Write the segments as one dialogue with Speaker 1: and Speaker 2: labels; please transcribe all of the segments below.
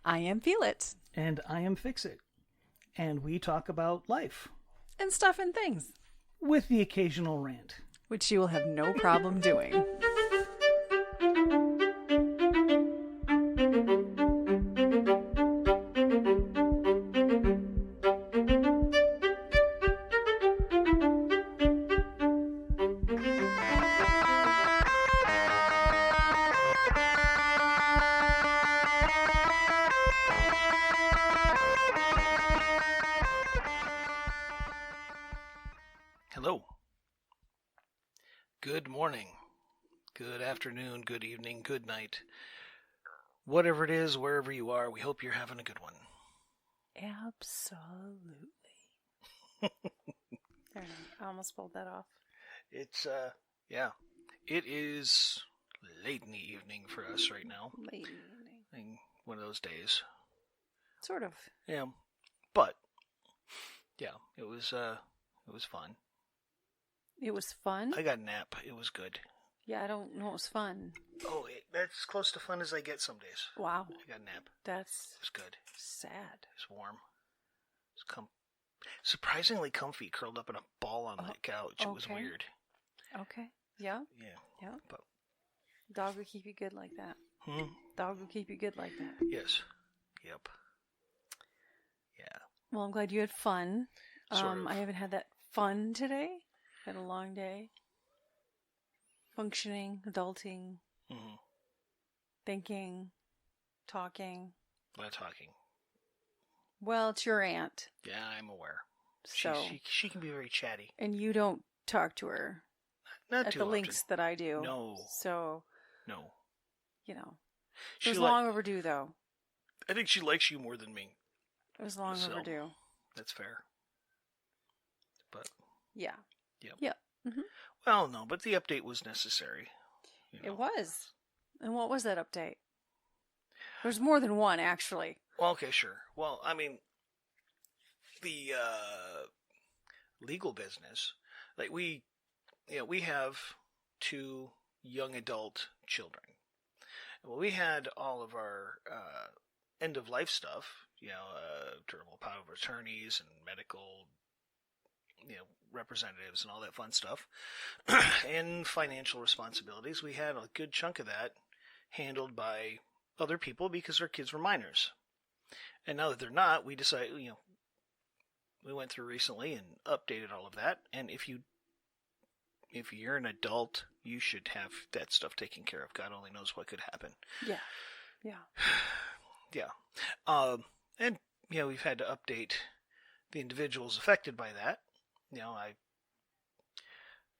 Speaker 1: I am Feel It.
Speaker 2: And I am Fix It. And we talk about life.
Speaker 1: And stuff and things.
Speaker 2: With the occasional rant.
Speaker 1: Which you will have no problem doing.
Speaker 3: Hello. Good morning. Good afternoon, good evening, good night. Whatever it is, wherever you are, we hope you're having a good one.
Speaker 1: Absolutely. There, I almost pulled that off.
Speaker 3: It's, yeah. It is late in the evening for us right now.
Speaker 1: Late evening.
Speaker 3: One of those days.
Speaker 1: Sort of.
Speaker 3: Yeah. But, yeah, it was fun.
Speaker 1: It was fun?
Speaker 3: I got a nap. It was good.
Speaker 1: Yeah, I don't know it was fun.
Speaker 3: Oh, that's as close to fun as I get some days.
Speaker 1: Wow.
Speaker 3: I got a nap.
Speaker 1: That's
Speaker 3: It was good.
Speaker 1: sad.
Speaker 3: It was warm. It was surprisingly comfy, curled up in a ball on the couch. It was
Speaker 1: okay.
Speaker 3: weird.
Speaker 1: Okay. Yeah?
Speaker 3: Yeah.
Speaker 1: Yeah.
Speaker 3: But,
Speaker 1: Dog will keep you good like that. Dog will keep you good like that.
Speaker 3: yes. Yep. Yeah.
Speaker 1: Well, I'm glad you had fun.
Speaker 3: Sort of.
Speaker 1: I haven't had that fun today. Had a long day. Functioning, adulting, thinking, talking.
Speaker 3: A lot of talking.
Speaker 1: Well, it's your aunt.
Speaker 3: Yeah, I'm aware.
Speaker 1: So,
Speaker 3: She can be very chatty.
Speaker 1: and you don't talk to her
Speaker 3: Not
Speaker 1: at
Speaker 3: too
Speaker 1: the
Speaker 3: often.
Speaker 1: lengths that I do.
Speaker 3: No.
Speaker 1: So,
Speaker 3: No.
Speaker 1: you know. It
Speaker 3: She
Speaker 1: was long overdue, though.
Speaker 3: I think she likes you more than me.
Speaker 1: It was long
Speaker 3: So,
Speaker 1: overdue.
Speaker 3: That's fair. But,
Speaker 1: Yeah.
Speaker 3: yep.
Speaker 1: Yeah. Mm-hmm.
Speaker 3: Well, no, but the update was necessary. You know.
Speaker 1: It was. And what was that update? There's more than one, actually.
Speaker 3: Well, okay, sure. Well, I mean, the legal business, like we have 2 young adult children. Well, we had all of our end of life stuff, durable power of attorneys and medical, representatives and all that fun stuff, and financial responsibilities. We had a good chunk of that handled by other people because our kids were minors. And now that they're not, we decided, we went through recently and updated all of that. And if you're an adult, you should have that stuff taken care of. God only knows what could happen.
Speaker 1: Yeah. Yeah.
Speaker 3: Yeah. And, we've had to update the individuals affected by that.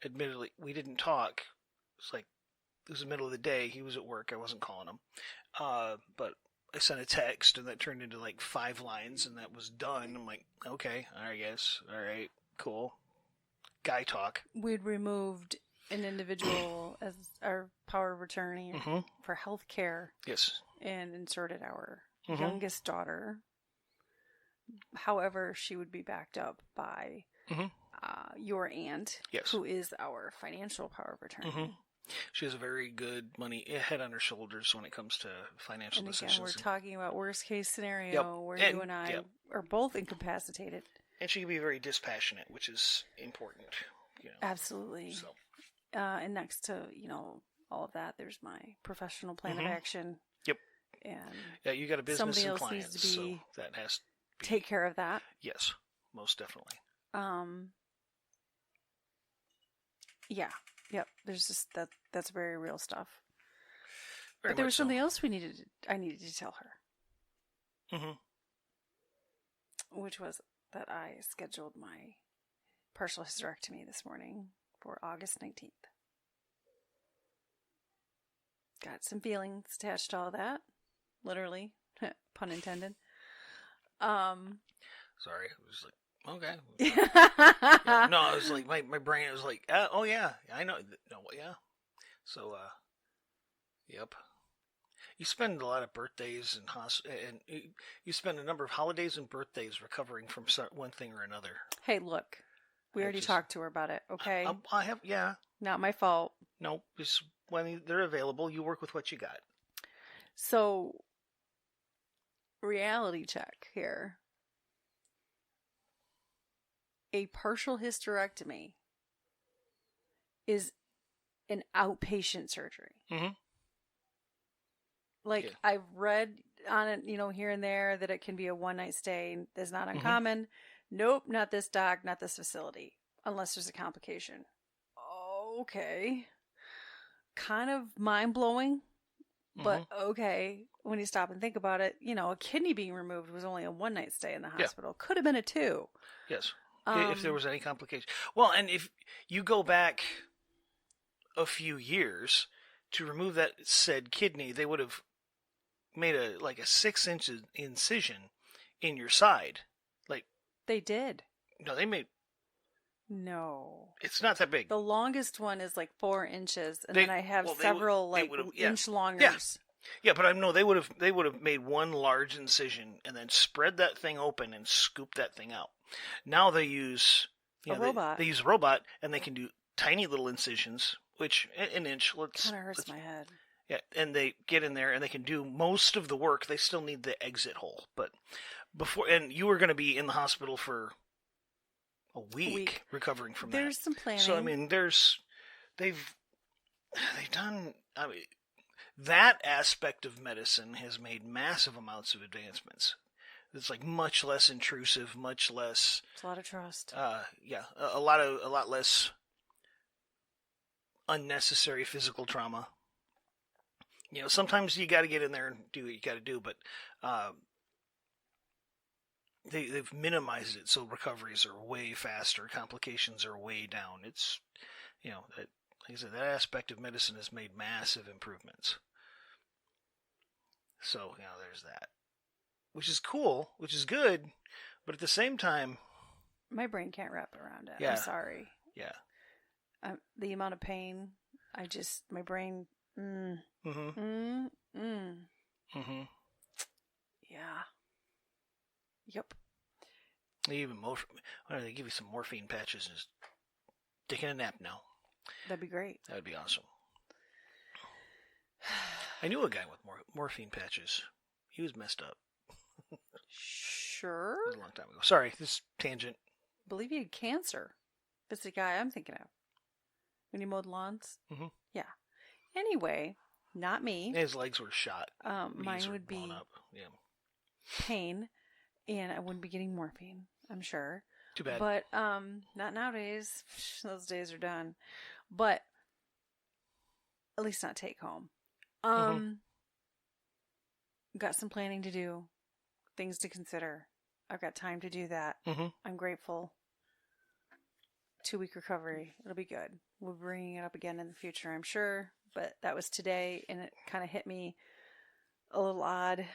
Speaker 3: Admittedly, we didn't talk. It was the middle of the day. He was at work. I wasn't calling him. But I sent a text, and that turned into 5 lines, and that was done. I'm like, okay, I guess. All right, cool. Guy talk.
Speaker 1: We'd removed an individual as our power of attorney for health care.
Speaker 3: Yes.
Speaker 1: And inserted our youngest daughter. However, she would be backed up by your aunt,
Speaker 3: yes,
Speaker 1: who is our financial power of attorney.
Speaker 3: She has a very good head on her shoulders when it comes to financial
Speaker 1: and
Speaker 3: decisions.
Speaker 1: Again, we're talking about worst case scenario where you and I are both incapacitated.
Speaker 3: And she can be very dispassionate, which is important.
Speaker 1: Absolutely. So. And next to, all of that, there's my professional plan of action.
Speaker 3: Yep.
Speaker 1: And
Speaker 3: you got a business
Speaker 1: somebody
Speaker 3: and
Speaker 1: else
Speaker 3: clients,
Speaker 1: needs to be
Speaker 3: so that has to be,
Speaker 1: take care of that.
Speaker 3: Yes, most definitely.
Speaker 1: Yeah. Yep. There's just that's very real stuff.
Speaker 3: Very
Speaker 1: but there was
Speaker 3: so.
Speaker 1: something else I needed to tell her. Which was that I scheduled my partial hysterectomy this morning for August 19th. Got some feelings attached to all that. Literally. Pun intended.
Speaker 3: Sorry. It was okay. No, I was my brain was oh yeah, I know. No, yeah. So, yep. You spend a lot of birthdays and you spend a number of holidays and birthdays recovering from one thing or another.
Speaker 1: Hey, look. We already talked to her about it, okay?
Speaker 3: I have, yeah.
Speaker 1: Not my fault.
Speaker 3: No, just when they're available, you work with what you got.
Speaker 1: So, reality check here. A partial hysterectomy is an outpatient surgery.
Speaker 3: Mhm.
Speaker 1: Like,
Speaker 3: Yeah.
Speaker 1: I've read on it, here and there that it can be a one-night stay. That's not uncommon. Nope, not this doc, not this facility, unless there's a complication. Okay. Kind of mind-blowing, but okay. When you stop and think about it, a kidney being removed was only a one-night stay in the hospital. Could have been a 2.
Speaker 3: Yes. If there was any complication. Well, and if you go back a few years to remove that said kidney, they would have made a 6-inch incision in your side.
Speaker 1: They did.
Speaker 3: No, they made.
Speaker 1: No.
Speaker 3: It's not that big.
Speaker 1: The longest one is 4 inches, and then I have several inch longers.
Speaker 3: Yeah, but I know they would have made one large incision and then spread that thing open and scoop that thing out. Now they use
Speaker 1: a robot.
Speaker 3: They use a robot, and they can do tiny little incisions, which an inch.
Speaker 1: Kind of hurts my head.
Speaker 3: Yeah, and they get in there and they can do most of the work. They still need the exit hole, but and you were going to be in the hospital for a week. Recovering from that.
Speaker 1: There's some planning.
Speaker 3: So I mean, they've done. I mean, that aspect of medicine has made massive amounts of advancements. It's much less intrusive, much less.
Speaker 1: It's a lot of trust.
Speaker 3: Yeah, a lot less unnecessary physical trauma. Sometimes you got to get in there and do what you got to do, but they've minimized it so recoveries are way faster, complications are way down. It's that, like I said, that aspect of medicine has made massive improvements. So there's that, which is cool, which is good, but at the same time,
Speaker 1: my brain can't wrap around it.
Speaker 3: Yeah.
Speaker 1: I'm sorry.
Speaker 3: Yeah.
Speaker 1: The amount of pain, my brain.
Speaker 3: Mm-hmm.
Speaker 1: Yeah. Yep.
Speaker 3: They give you some morphine patches and just taking a nap now.
Speaker 1: That'd be great.
Speaker 3: That would be awesome. I knew a guy with morphine patches. He was messed up.
Speaker 1: Sure.
Speaker 3: It was a long time ago. Sorry, this tangent.
Speaker 1: I believe he had cancer. That's the guy I'm thinking of. When he mowed lawns.
Speaker 3: Mm-hmm.
Speaker 1: Yeah. Anyway, not me.
Speaker 3: His legs were shot.
Speaker 1: Mine would be
Speaker 3: up. Yeah.
Speaker 1: pain, and I wouldn't be getting morphine, I'm sure.
Speaker 3: Too bad.
Speaker 1: But not nowadays. Those days are done. But at least not take home. Got some planning to do, things to consider. I've got time to do that. I'm grateful. 2-week recovery. It'll be good. We'll be bringing it up again in the future, I'm sure. But that was today, and it kind of hit me a little odd.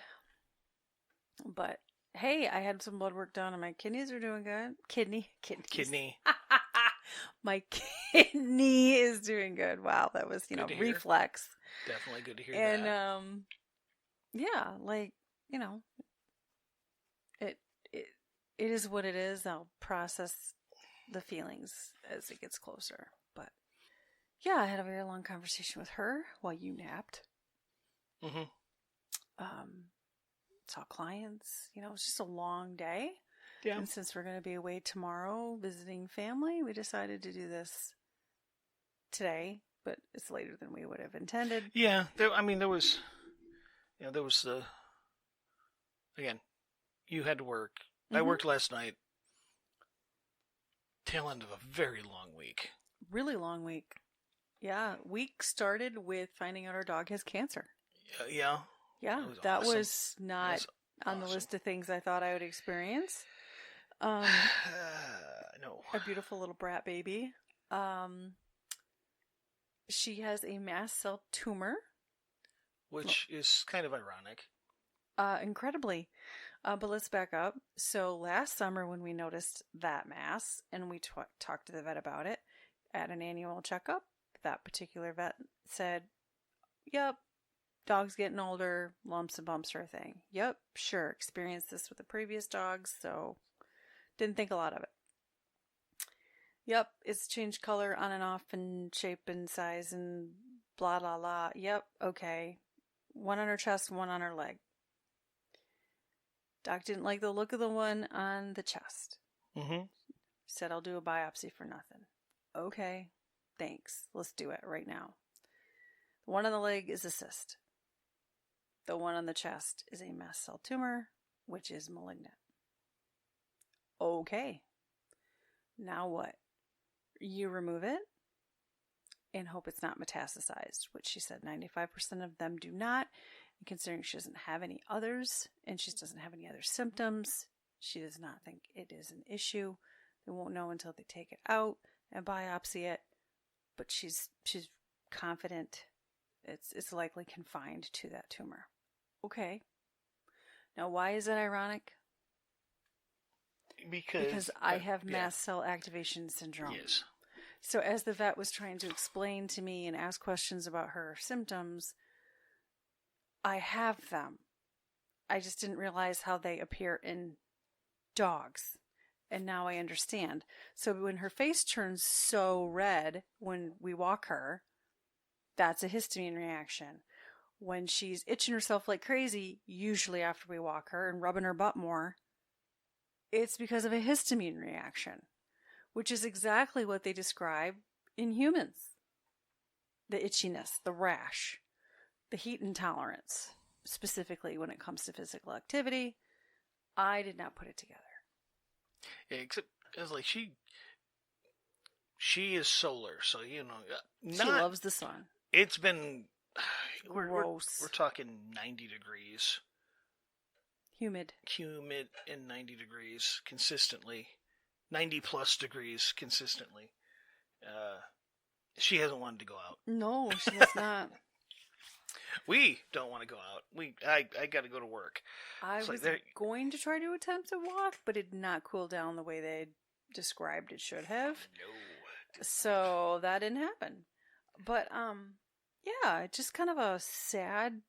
Speaker 1: But hey, I had some blood work done, and my kidneys are doing good. Kidney. My kidney is doing good. Wow, that was reflex.
Speaker 3: Definitely good to hear
Speaker 1: and,
Speaker 3: that.
Speaker 1: Yeah, it is what it is. I'll process the feelings as it gets closer. But yeah, I had a very long conversation with her while you napped. Saw clients. It was just a long day.
Speaker 3: Yeah.
Speaker 1: And since we're going to be away tomorrow visiting family, we decided to do this today, but it's later than we would have intended.
Speaker 3: Yeah, there was the. Again, you had to work. I worked last night. Tail end of a very long week.
Speaker 1: Really long week. Yeah, week started with finding out our dog has cancer.
Speaker 3: Yeah.
Speaker 1: Yeah, that
Speaker 3: awesome.
Speaker 1: was not on the list of things I thought I would experience.
Speaker 3: No.
Speaker 1: A beautiful little brat baby. She has a mast cell tumor.
Speaker 3: Which is kind of ironic.
Speaker 1: Incredibly. But let's back up. So last summer when we noticed that mass and we talked to the vet about it at an annual checkup, that particular vet said, yep, dog's getting older, lumps and bumps are a thing. Yep, sure, experienced this with the previous dogs, so didn't think a lot of it. Yep, it's changed color on and off and shape and size and blah, blah, blah. Yep, okay. One on her chest, one on her leg. Doc didn't like the look of the one on the chest.
Speaker 3: Mm-hmm.
Speaker 1: Said, I'll do a biopsy for nothing. Okay, thanks. Let's do it right now. The one on the leg is a cyst. The one on the chest is a mast cell tumor, which is malignant. Okay. Now what? You remove it and hope it's not metastasized, which she said 95% of them do not. And considering she doesn't have any others and she doesn't have any other symptoms, she does not think it is an issue. They won't know until they take it out and biopsy it, but she's confident it's likely confined to that tumor. Okay. Now, why is that ironic? Because I have mast cell activation syndrome.
Speaker 3: Yes.
Speaker 1: So as the vet was trying to explain to me and ask questions about her symptoms, I have them. I just didn't realize how they appear in dogs. And now I understand. So when her face turns so red when we walk her, that's a histamine reaction. When she's itching herself like crazy, usually after we walk her and rubbing her butt more, it's because of a histamine reaction, which is exactly what they describe in humans. The itchiness, the rash, the heat intolerance, specifically when it comes to physical activity. I did not put it together.
Speaker 3: Yeah, except it's like she is solar, so
Speaker 1: She loves the sun.
Speaker 3: It's been
Speaker 1: Gross.
Speaker 3: We're talking 90 degrees.
Speaker 1: Humid
Speaker 3: And 90 degrees consistently. 90 plus degrees consistently. She hasn't wanted to go out.
Speaker 1: No, she has not.
Speaker 3: We don't want to go out. I got to go to work.
Speaker 1: I was going to try to attempt a walk, but it did not cool down the way they described it should have.
Speaker 3: No.
Speaker 1: So that didn't happen. But yeah, just kind of a sad,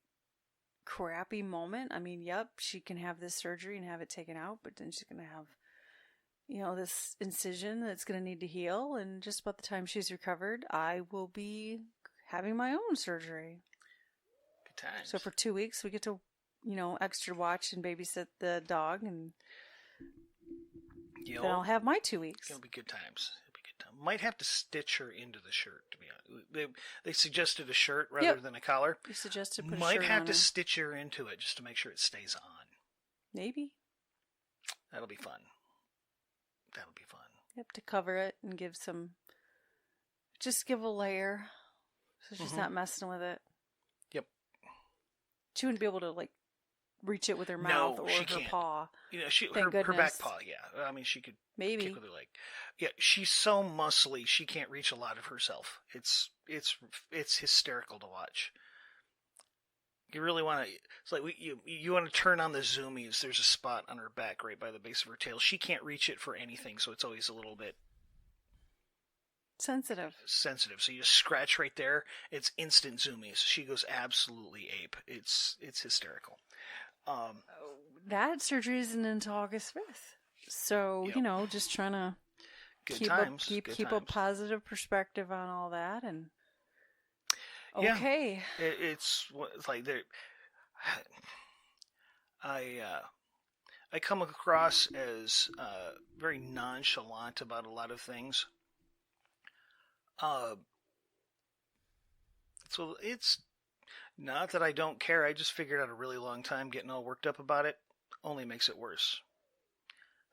Speaker 1: crappy moment. I mean, yep, she can have this surgery and have it taken out, but then she's going to have, this incision that's going to need to heal. And just about the time she's recovered, I will be having my own surgery.
Speaker 3: Good times.
Speaker 1: So for 2 weeks, we get to, extra watch and babysit the dog, and then I'll have my 2 weeks.
Speaker 3: It'll be good times. Might have to stitch her into the shirt, to be honest. They suggested a shirt rather than a collar.
Speaker 1: You suggested put a
Speaker 3: Might
Speaker 1: shirt
Speaker 3: have
Speaker 1: on
Speaker 3: to
Speaker 1: her.
Speaker 3: stitch her into it just to make sure it stays on.
Speaker 1: Maybe.
Speaker 3: That'll be fun.
Speaker 1: Yep, to cover it and give a layer so she's not messing with it.
Speaker 3: Yep.
Speaker 1: She wouldn't be able to, reach it with her mouth or her
Speaker 3: can't.
Speaker 1: paw.
Speaker 3: Her back paw, yeah. I mean, she could
Speaker 1: Maybe.
Speaker 3: kick with her leg. Yeah, she's so muscly, she can't reach a lot of herself. It's hysterical to watch. You really want to. It's like you want to turn on the zoomies. There's a spot on her back right by the base of her tail. She can't reach it for anything, so it's always a little bit
Speaker 1: sensitive.
Speaker 3: So you just scratch right there. It's instant zoomies. She goes absolutely ape. It's hysterical.
Speaker 1: That surgery isn't until August 5th. So, just trying to keep a positive perspective on all that. And okay.
Speaker 3: Yeah, it's like I come across as very nonchalant about a lot of things. So it's not that I don't care. I just figured out a really long time getting all worked up about it only makes it worse.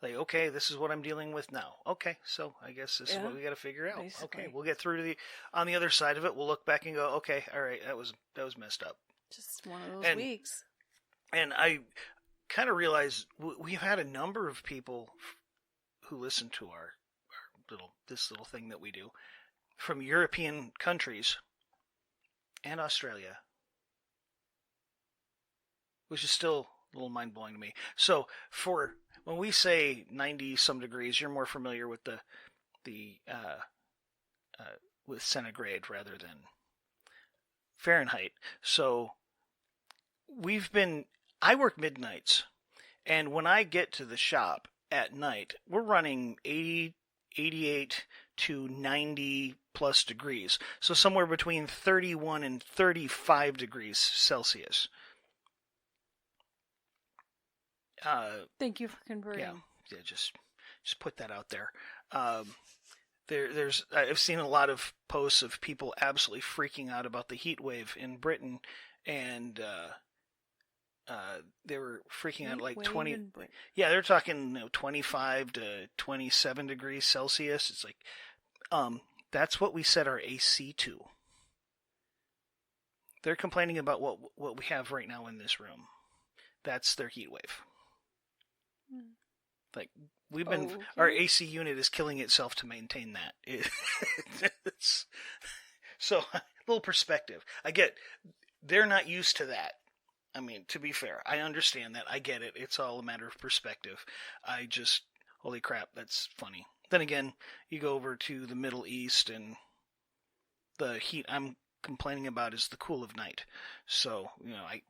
Speaker 3: Like, okay, this is what I'm dealing with now. Okay, so I guess this is what we got to figure out.
Speaker 1: Basically.
Speaker 3: Okay, we'll get through on the other side of it. We'll look back and go, okay, all right, that was messed up.
Speaker 1: Just one of those weeks.
Speaker 3: And I kind of realized we've had a number of people who listen to our little thing that we do from European countries and Australia, which is still a little mind-blowing to me. So when we say 90-some degrees, you're more familiar with with centigrade rather than Fahrenheit. So I work midnights, and when I get to the shop at night, we're running 80, 88 to 90 plus degrees. So somewhere between 31 and 35 degrees Celsius.
Speaker 1: Thank you for converting.
Speaker 3: Yeah, just put that out there. There's I've seen a lot of posts of people absolutely freaking out about the heat wave in Britain, and they were freaking out like 20. Yeah, they're talking 25 to 27 degrees Celsius. It's like, that's what we set our AC to. They're complaining about what we have right now in this room. That's their heat wave. Like, we've been, our AC unit is killing itself to maintain that. It's, so, a little perspective. I get, they're not used to that. I mean, to be fair, I understand that. I get it. It's all a matter of perspective. I just, holy crap, that's funny. Then again, you go over to the Middle East, and the heat I'm complaining about is the cool of night. So, I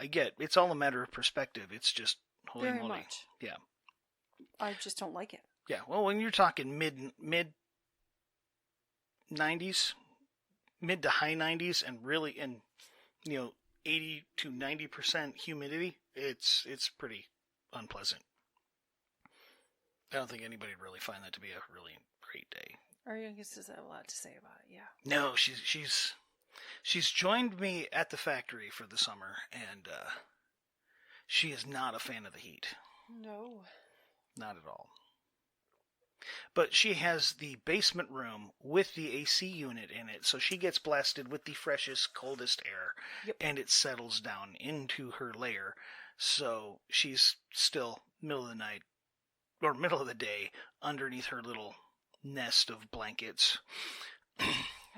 Speaker 3: get, it's all a matter of perspective. It's just, holy
Speaker 1: Very
Speaker 3: moly.
Speaker 1: much.
Speaker 3: Yeah.
Speaker 1: I just don't like it.
Speaker 3: Yeah, well, when you're talking mid 90s, mid to high 90s, and really, 80 to 90% humidity, it's pretty unpleasant. I don't think anybody would really find that to be a really great day.
Speaker 1: Our youngest does have a lot to say about it, yeah.
Speaker 3: No, she's joined me at the factory for the summer, and she is not a fan of the heat.
Speaker 1: No.
Speaker 3: Not at all. But she has the basement room with the AC unit in it, so she gets blasted with the freshest, coldest air, and it settles down into her lair. So she's still middle of the night, or middle of the day, underneath her little nest of blankets.
Speaker 1: I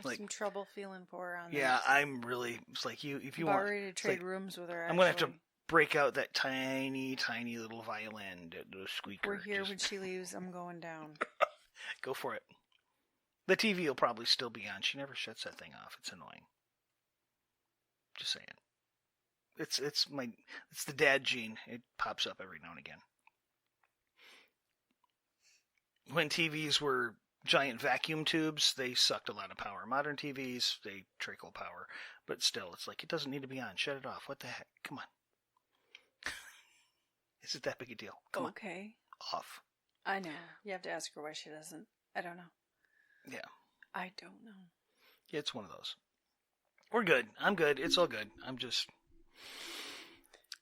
Speaker 1: have some trouble feeling for her on that.
Speaker 3: Yeah, I'm really, it's like, if you want,
Speaker 1: ready to trade rooms with her,
Speaker 3: I'm going to have to break out that tiny, tiny little violin, the squeaker.
Speaker 1: We're here when she leaves. I'm going down.
Speaker 3: Go for it. The TV will probably still be on. She never shuts that thing off. It's annoying. Just saying. It's the dad gene. It pops up every now and again. When TVs were giant vacuum tubes, they sucked a lot of power. Modern TVs, they trickle power. But still, it's like, it doesn't need to be on. Shut it off. What the heck? Come on. Is it that big a deal? Come on. Off.
Speaker 1: I know. You have to ask her why she doesn't. I don't know.
Speaker 3: Yeah.
Speaker 1: I don't know.
Speaker 3: It's one of those. We're good. I'm good. It's all good. I'm just...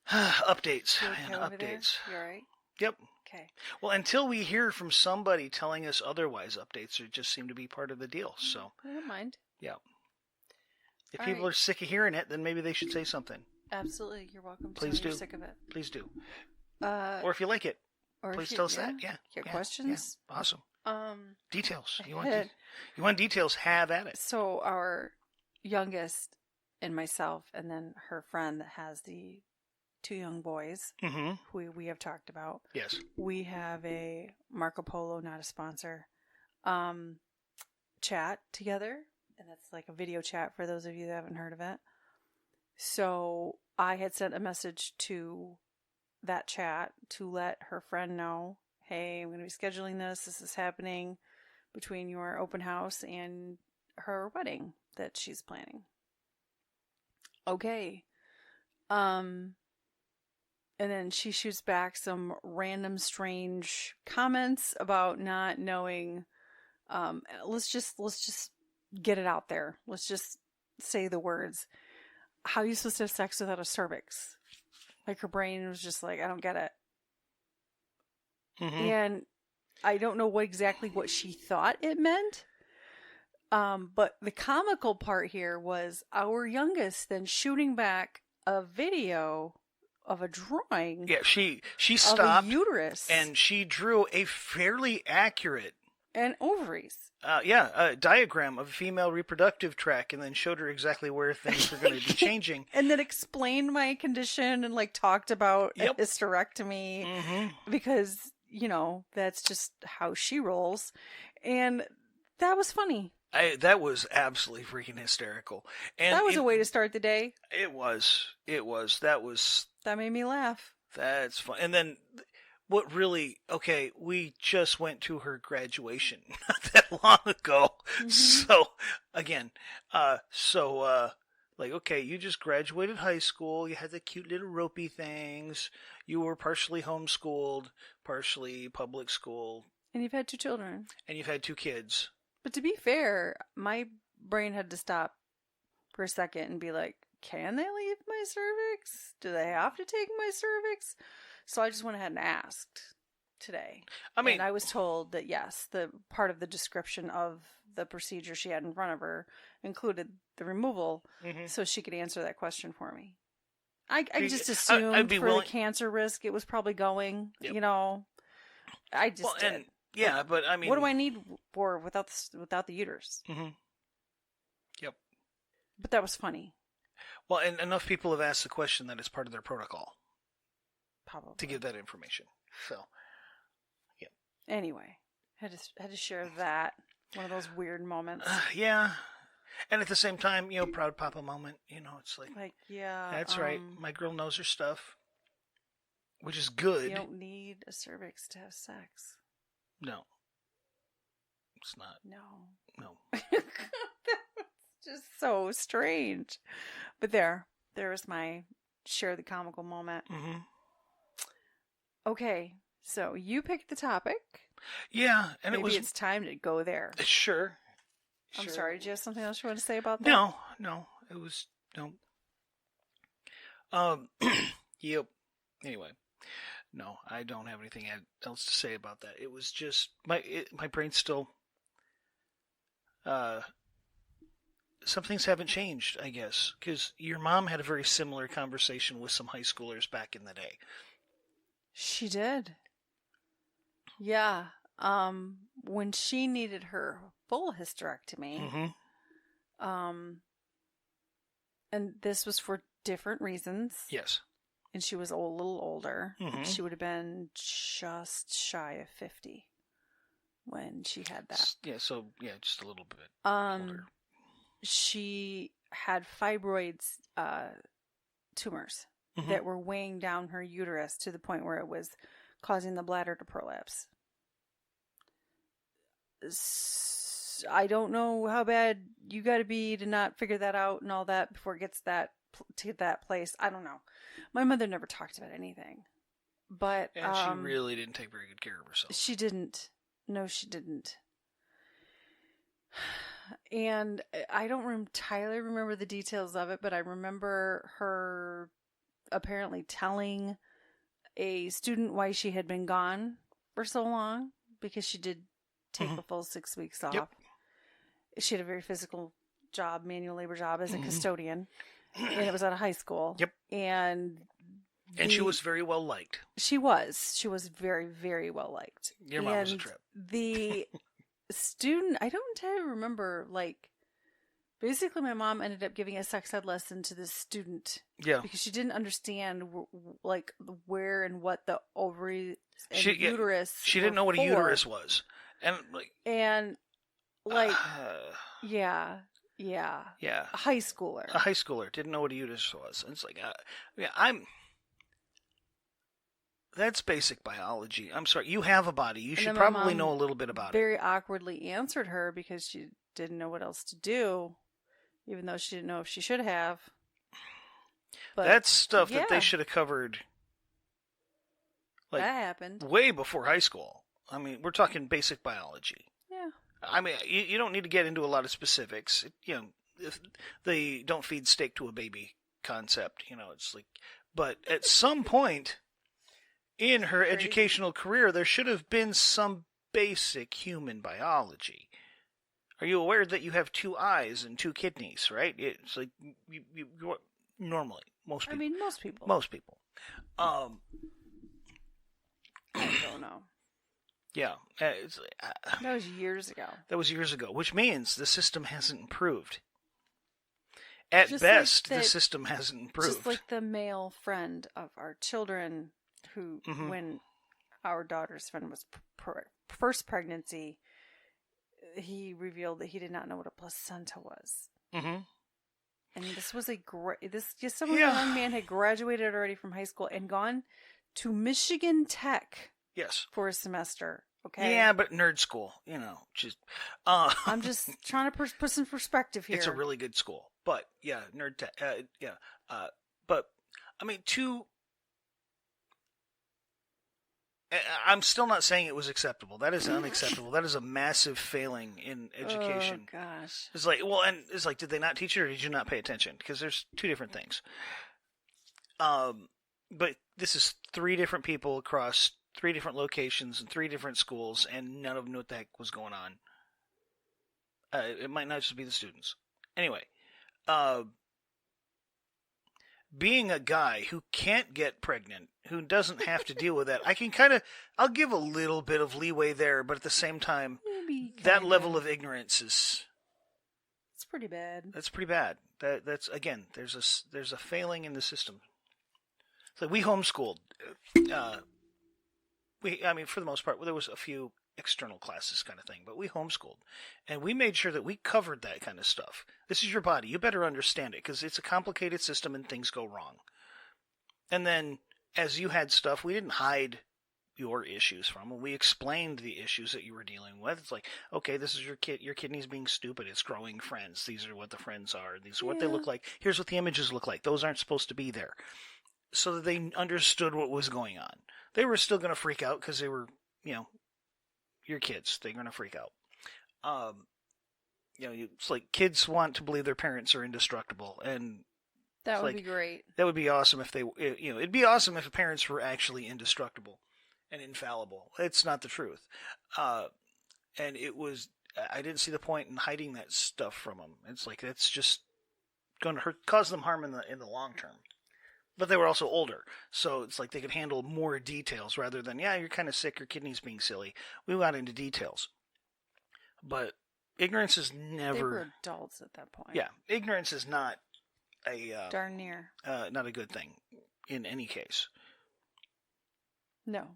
Speaker 3: updates.
Speaker 1: You okay over there?
Speaker 3: Updates.
Speaker 1: You alright?
Speaker 3: Yep.
Speaker 1: Okay.
Speaker 3: Well, until we hear from somebody telling us otherwise, updates just seem to be part of the deal. So
Speaker 1: I don't mind.
Speaker 3: Yeah. If
Speaker 1: All
Speaker 3: people
Speaker 1: right.
Speaker 3: are sick of hearing it, then maybe they should say something.
Speaker 1: Absolutely. You're welcome to
Speaker 3: Please
Speaker 1: tell me
Speaker 3: do.
Speaker 1: you're sick of it.
Speaker 3: Please do.
Speaker 1: Or
Speaker 3: if you like it,
Speaker 1: or
Speaker 3: please
Speaker 1: if
Speaker 3: tell us that. Yeah.
Speaker 1: Your
Speaker 3: Yeah.
Speaker 1: questions?
Speaker 3: Yeah. Awesome. Details. You want,
Speaker 1: Had-
Speaker 3: you want details, have at it.
Speaker 1: So our youngest and myself, and then her friend that has the 2 young boys,
Speaker 3: Mm-hmm.
Speaker 1: who we have talked about.
Speaker 3: Yes.
Speaker 1: We have a Marco Polo, not a sponsor, chat together, and that's like a video chat for those of you that haven't heard of it. So I had sent a message to that chat to let her friend know, hey, I'm going to be scheduling this. This is happening between your open house and her wedding that she's planning. Okay. And then she shoots back some random strange comments about not knowing. Let's just get it out there. Let's just say the words. How are you supposed to have sex without a cervix? Like, her brain was just like, I don't get it.
Speaker 3: Mm-hmm.
Speaker 1: And I don't know what she thought it meant. But the comical part here was our youngest then shooting back a video of a drawing.
Speaker 3: Yeah, she stopped
Speaker 1: of a uterus
Speaker 3: and she drew a fairly accurate
Speaker 1: and ovaries.
Speaker 3: A diagram of a female reproductive tract, and then showed her exactly where things were going to be changing.
Speaker 1: And then explained my condition and like talked about a hysterectomy because, that's just how she rolls. And that was funny.
Speaker 3: That was absolutely freaking hysterical. And
Speaker 1: that was a way to start the day.
Speaker 3: It was.
Speaker 1: That made me laugh.
Speaker 3: That's fun. And then what really, we just went to her graduation not that long ago. Mm-hmm. So, again, Like, okay, you just graduated high school. You had the cute little ropey things. You were partially homeschooled, partially public school,
Speaker 1: And you've had 2 children.
Speaker 3: and you've had 2 kids.
Speaker 1: But to be fair, my brain had to stop for a second and be like, can they leave my cervix? Do they have to take my cervix? So I just went ahead and asked today.
Speaker 3: I mean,
Speaker 1: and I was told that yes, the part of the description of the procedure she had in front of her included the removal,
Speaker 3: mhm.
Speaker 1: so she could answer that question for me. I just
Speaker 3: I'd
Speaker 1: assumed
Speaker 3: be
Speaker 1: for
Speaker 3: willing-
Speaker 1: the cancer risk it was probably going,
Speaker 3: Yep.
Speaker 1: you know. I just
Speaker 3: well,
Speaker 1: did.
Speaker 3: and yeah, but I mean,
Speaker 1: What do I need for without the uterus?
Speaker 3: Mhm. Yep.
Speaker 1: But that was funny,
Speaker 3: Well, and enough people have asked the question that it's part of their protocol
Speaker 1: probably.
Speaker 3: to give that information. So,
Speaker 1: Anyway, had to share that, one of those weird moments.
Speaker 3: yeah. And at the same time, proud papa moment. It's like,
Speaker 1: Like, yeah,
Speaker 3: that's right. My girl knows her stuff, which is good.
Speaker 1: you don't need a cervix to have sex.
Speaker 3: No, it's not.
Speaker 1: No.
Speaker 3: No.
Speaker 1: That's just so strange. But there was my share the comical moment.
Speaker 3: Hmm.
Speaker 1: Okay, so you picked the topic.
Speaker 3: Yeah, and
Speaker 1: Maybe
Speaker 3: it was
Speaker 1: it's time to go there.
Speaker 3: sure.
Speaker 1: I'm
Speaker 3: Sure.
Speaker 1: sorry. Do you have something else you want to say about that?
Speaker 3: No, it was no. Yep. Anyway, no, I don't have anything else to say about that. It was just my brain still. Some things haven't changed, I guess, because your mom had a very similar conversation with some high schoolers back in the day.
Speaker 1: She did. Yeah. When she needed her full hysterectomy,
Speaker 3: Mm-hmm.
Speaker 1: and this was for different reasons.
Speaker 3: Yes.
Speaker 1: And she was a little older.
Speaker 3: Mhm.
Speaker 1: She would have been just shy of 50 when she had that.
Speaker 3: Yeah. So just a little bit
Speaker 1: Um,
Speaker 3: older.
Speaker 1: she had fibroids, tumors
Speaker 3: Mhm.
Speaker 1: that were weighing down her uterus to the point where it was causing the bladder to prolapse. I don't know how bad you got to be to not figure that out and all that before it gets to that place. I don't know. My mother never talked about anything, but
Speaker 3: And she really didn't take very good care of herself.
Speaker 1: she didn't. No, she didn't. And I don't entirely remember the details of it, but I remember her apparently telling a student why she had been gone for so long, because she did take a full 6 weeks off.
Speaker 3: Yep.
Speaker 1: She had a very physical job, manual labor job as a custodian, and it was at a high school.
Speaker 3: Yep.
Speaker 1: And
Speaker 3: she was very well liked.
Speaker 1: She was very, very well liked.
Speaker 3: Your mom was a
Speaker 1: And
Speaker 3: trip.
Speaker 1: The student, I don't entirely remember, basically my mom ended up giving a sex ed lesson to this student
Speaker 3: Yeah.
Speaker 1: because she didn't understand, where and what the ovaries and
Speaker 3: She
Speaker 1: uterus
Speaker 3: She didn't know what a
Speaker 1: for.
Speaker 3: uterus was. And
Speaker 1: And, yeah.
Speaker 3: yeah.
Speaker 1: A high schooler.
Speaker 3: A high schooler didn't know what a uterus was. And it's like, that's basic biology. I'm sorry. You have a body. You
Speaker 1: And
Speaker 3: should
Speaker 1: then my
Speaker 3: probably
Speaker 1: mom
Speaker 3: know a little bit about it.
Speaker 1: very awkwardly answered her because she didn't know what else to do, even though she didn't know if she should have. But
Speaker 3: That's stuff that
Speaker 1: yeah.
Speaker 3: they should have covered
Speaker 1: that happened.
Speaker 3: way before high school. I mean, we're talking basic biology.
Speaker 1: Yeah.
Speaker 3: I mean, you don't need to get into a lot of specifics. If they don't feed steak to a baby concept, it's like, but at some point in her
Speaker 1: Crazy.
Speaker 3: educational career, there should have been some basic human biology. Are you aware that you have 2 eyes and 2 kidneys, right? It's like you normally, most people.
Speaker 1: I mean, most people.
Speaker 3: Most people.
Speaker 1: I don't know.
Speaker 3: Yeah. That
Speaker 1: That was years ago.
Speaker 3: was years ago, which means the system hasn't improved. At
Speaker 1: Just like
Speaker 3: best, the
Speaker 1: that-
Speaker 3: system hasn't improved.
Speaker 1: Just like the male friend of our children who,
Speaker 3: Mhm.
Speaker 1: when our daughter's friend was first pregnancy, he revealed that he did not know what a placenta was.
Speaker 3: Mm-hmm.
Speaker 1: And this was some
Speaker 3: Yeah.
Speaker 1: young man had graduated already from high school and gone to Michigan Tech
Speaker 3: Yes.
Speaker 1: for a semester Okay.
Speaker 3: Yeah, but nerd school, just
Speaker 1: I'm just trying to put some perspective here.
Speaker 3: it's a really good school. But yeah, nerd tech, yeah. But I mean, I'm still not saying it was acceptable. That is unacceptable. That is a massive failing in education.
Speaker 1: Oh gosh.
Speaker 3: It's like, well, and it's like, did they not teach it or did you not pay attention? Because there's two different things. But this is 3 different people across 3 different locations and 3 different schools, and none of them knew what the heck was going on. It might not just be the students. Anyway, being a guy who can't get pregnant, who doesn't have to deal with that, I'll give a little bit of leeway there, but at the same time,
Speaker 1: Maybe
Speaker 3: that
Speaker 1: kinda.
Speaker 3: level of ignorance
Speaker 1: It's pretty bad.
Speaker 3: that's pretty bad. That's again, there's a failing in the system. So we homeschooled. I mean, for the most part, there was a few external classes kind of thing, but we homeschooled, and we made sure that we covered that kind of stuff. This is your body. You better understand it because it's a complicated system and things go wrong. And then, as you had stuff, we didn't hide your issues from them. We explained the issues that you were dealing with. It's like, okay, this is your kidney's being stupid. It's growing friends. These are what the friends are. These are what they look like. Here's what the images look like. Those aren't supposed to be there. So that they understood what was going on. They were still going to freak out because they were, your kids. They're going to freak out. It's like kids want to believe their parents are indestructible, and
Speaker 1: That would be great.
Speaker 3: that would be awesome if it'd be awesome if parents were actually indestructible and infallible. It's not the truth. And it was, I didn't see the point in hiding that stuff from them. It's like, that's just going to cause them harm in the long term. But they were also older, so it's like they could handle more details rather than, yeah, you're kind of sick, your kidney's being silly. We got into details. But ignorance is never...
Speaker 1: They were adults at that point.
Speaker 3: Yeah, ignorance is not
Speaker 1: darn near.
Speaker 3: not a good thing in any case.
Speaker 1: No.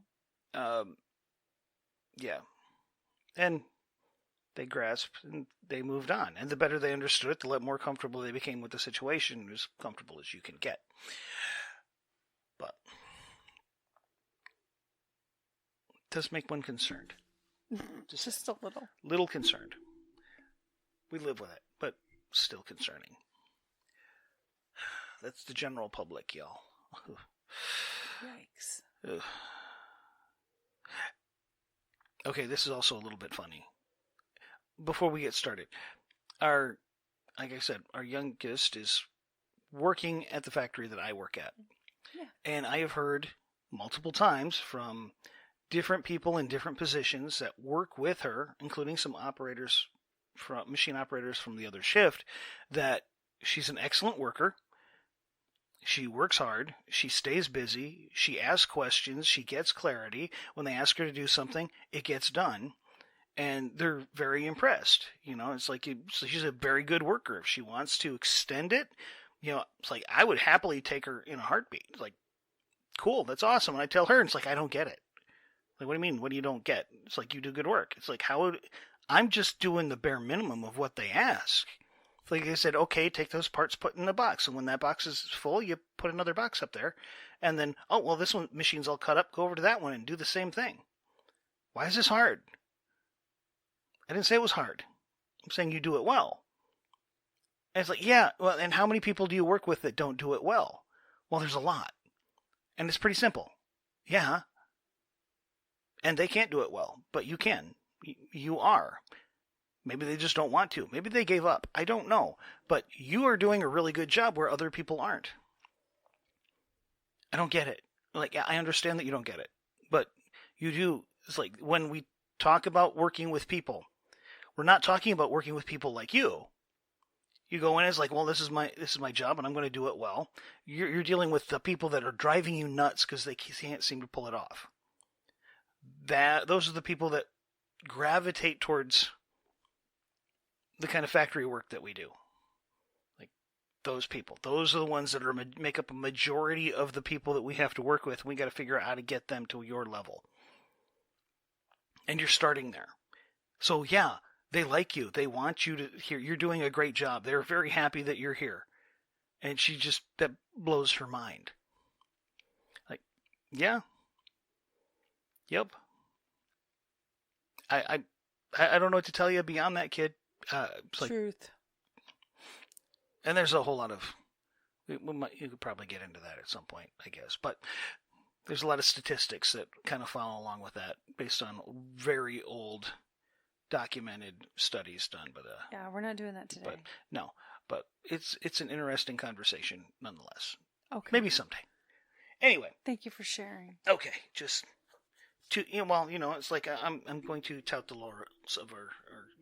Speaker 3: Yeah. And they grasped and they moved on. And the better they understood it, the more comfortable they became with the situation, as comfortable as you can get. But it does make one concerned.
Speaker 1: Just a little.
Speaker 3: Little concerned. We live with it, but still concerning. That's the general public, y'all.
Speaker 1: Yikes.
Speaker 3: Ugh. Okay, this is also a little bit funny. Before we get started, like I said, our youngest is working at the factory that I work at.
Speaker 1: Yeah.
Speaker 3: And I have heard multiple times from different people in different positions that work with her, including some machine operators from the other shift, that she's an excellent worker. She works hard. She stays busy. She asks questions. She gets clarity. When they ask her to do something, it gets done. And they're very impressed. It's like she's a very good worker. If she wants to extend it, it's like I would happily take her in a heartbeat. It's like, cool, that's awesome. And I tell her, it's like, I don't get it. Like, what do you mean? What do you don't get? It's like, you do good work. It's like, I'm just doing the bare minimum of what they ask. It's like I said, okay, take those parts, put in the box. And when that box is full, you put another box up there. And then, oh, well, this one machine's all cut up. Go over to that one and do the same thing. Why is this hard? I didn't say it was hard. I'm saying you do it well. And it's like, yeah, well, and how many people do you work with that don't do it well? Well, there's a lot. And it's pretty simple. Yeah. And they can't do it well, but you can. You are. Maybe they just don't want to. Maybe they gave up. I don't know. But you are doing a really good job where other people aren't. I don't get it. Like, I understand that you don't get it. But you do. It's like when we talk about working with people, we're not talking about working with people like you. You go in as like, well, this is my job and I'm going to do it well. You're dealing with the people that are driving you nuts because they can't seem to pull it off. Those are the people that gravitate towards the kind of factory work that we do. Like those people. Those are the ones that make up a majority of the people that we have to work with. And we got to figure out how to get them to your level. And you're starting there. So yeah, they like you. They want you to hear. You're doing a great job. They're very happy that you're here. And that blows her mind. Like, yeah. Yep. I don't know what to tell you beyond that, kid. It's like,
Speaker 1: Truth.
Speaker 3: and there's a whole lot of, you could probably get into that at some point, I guess. But there's a lot of statistics that kind of follow along with that based on very old documented studies done by the.
Speaker 1: Yeah, we're not doing that today.
Speaker 3: But no, but it's an interesting conversation nonetheless.
Speaker 1: Okay.
Speaker 3: Maybe someday. Anyway,
Speaker 1: Thank you for sharing.
Speaker 3: okay, just to well, it's like I'm going to tout the laurels of our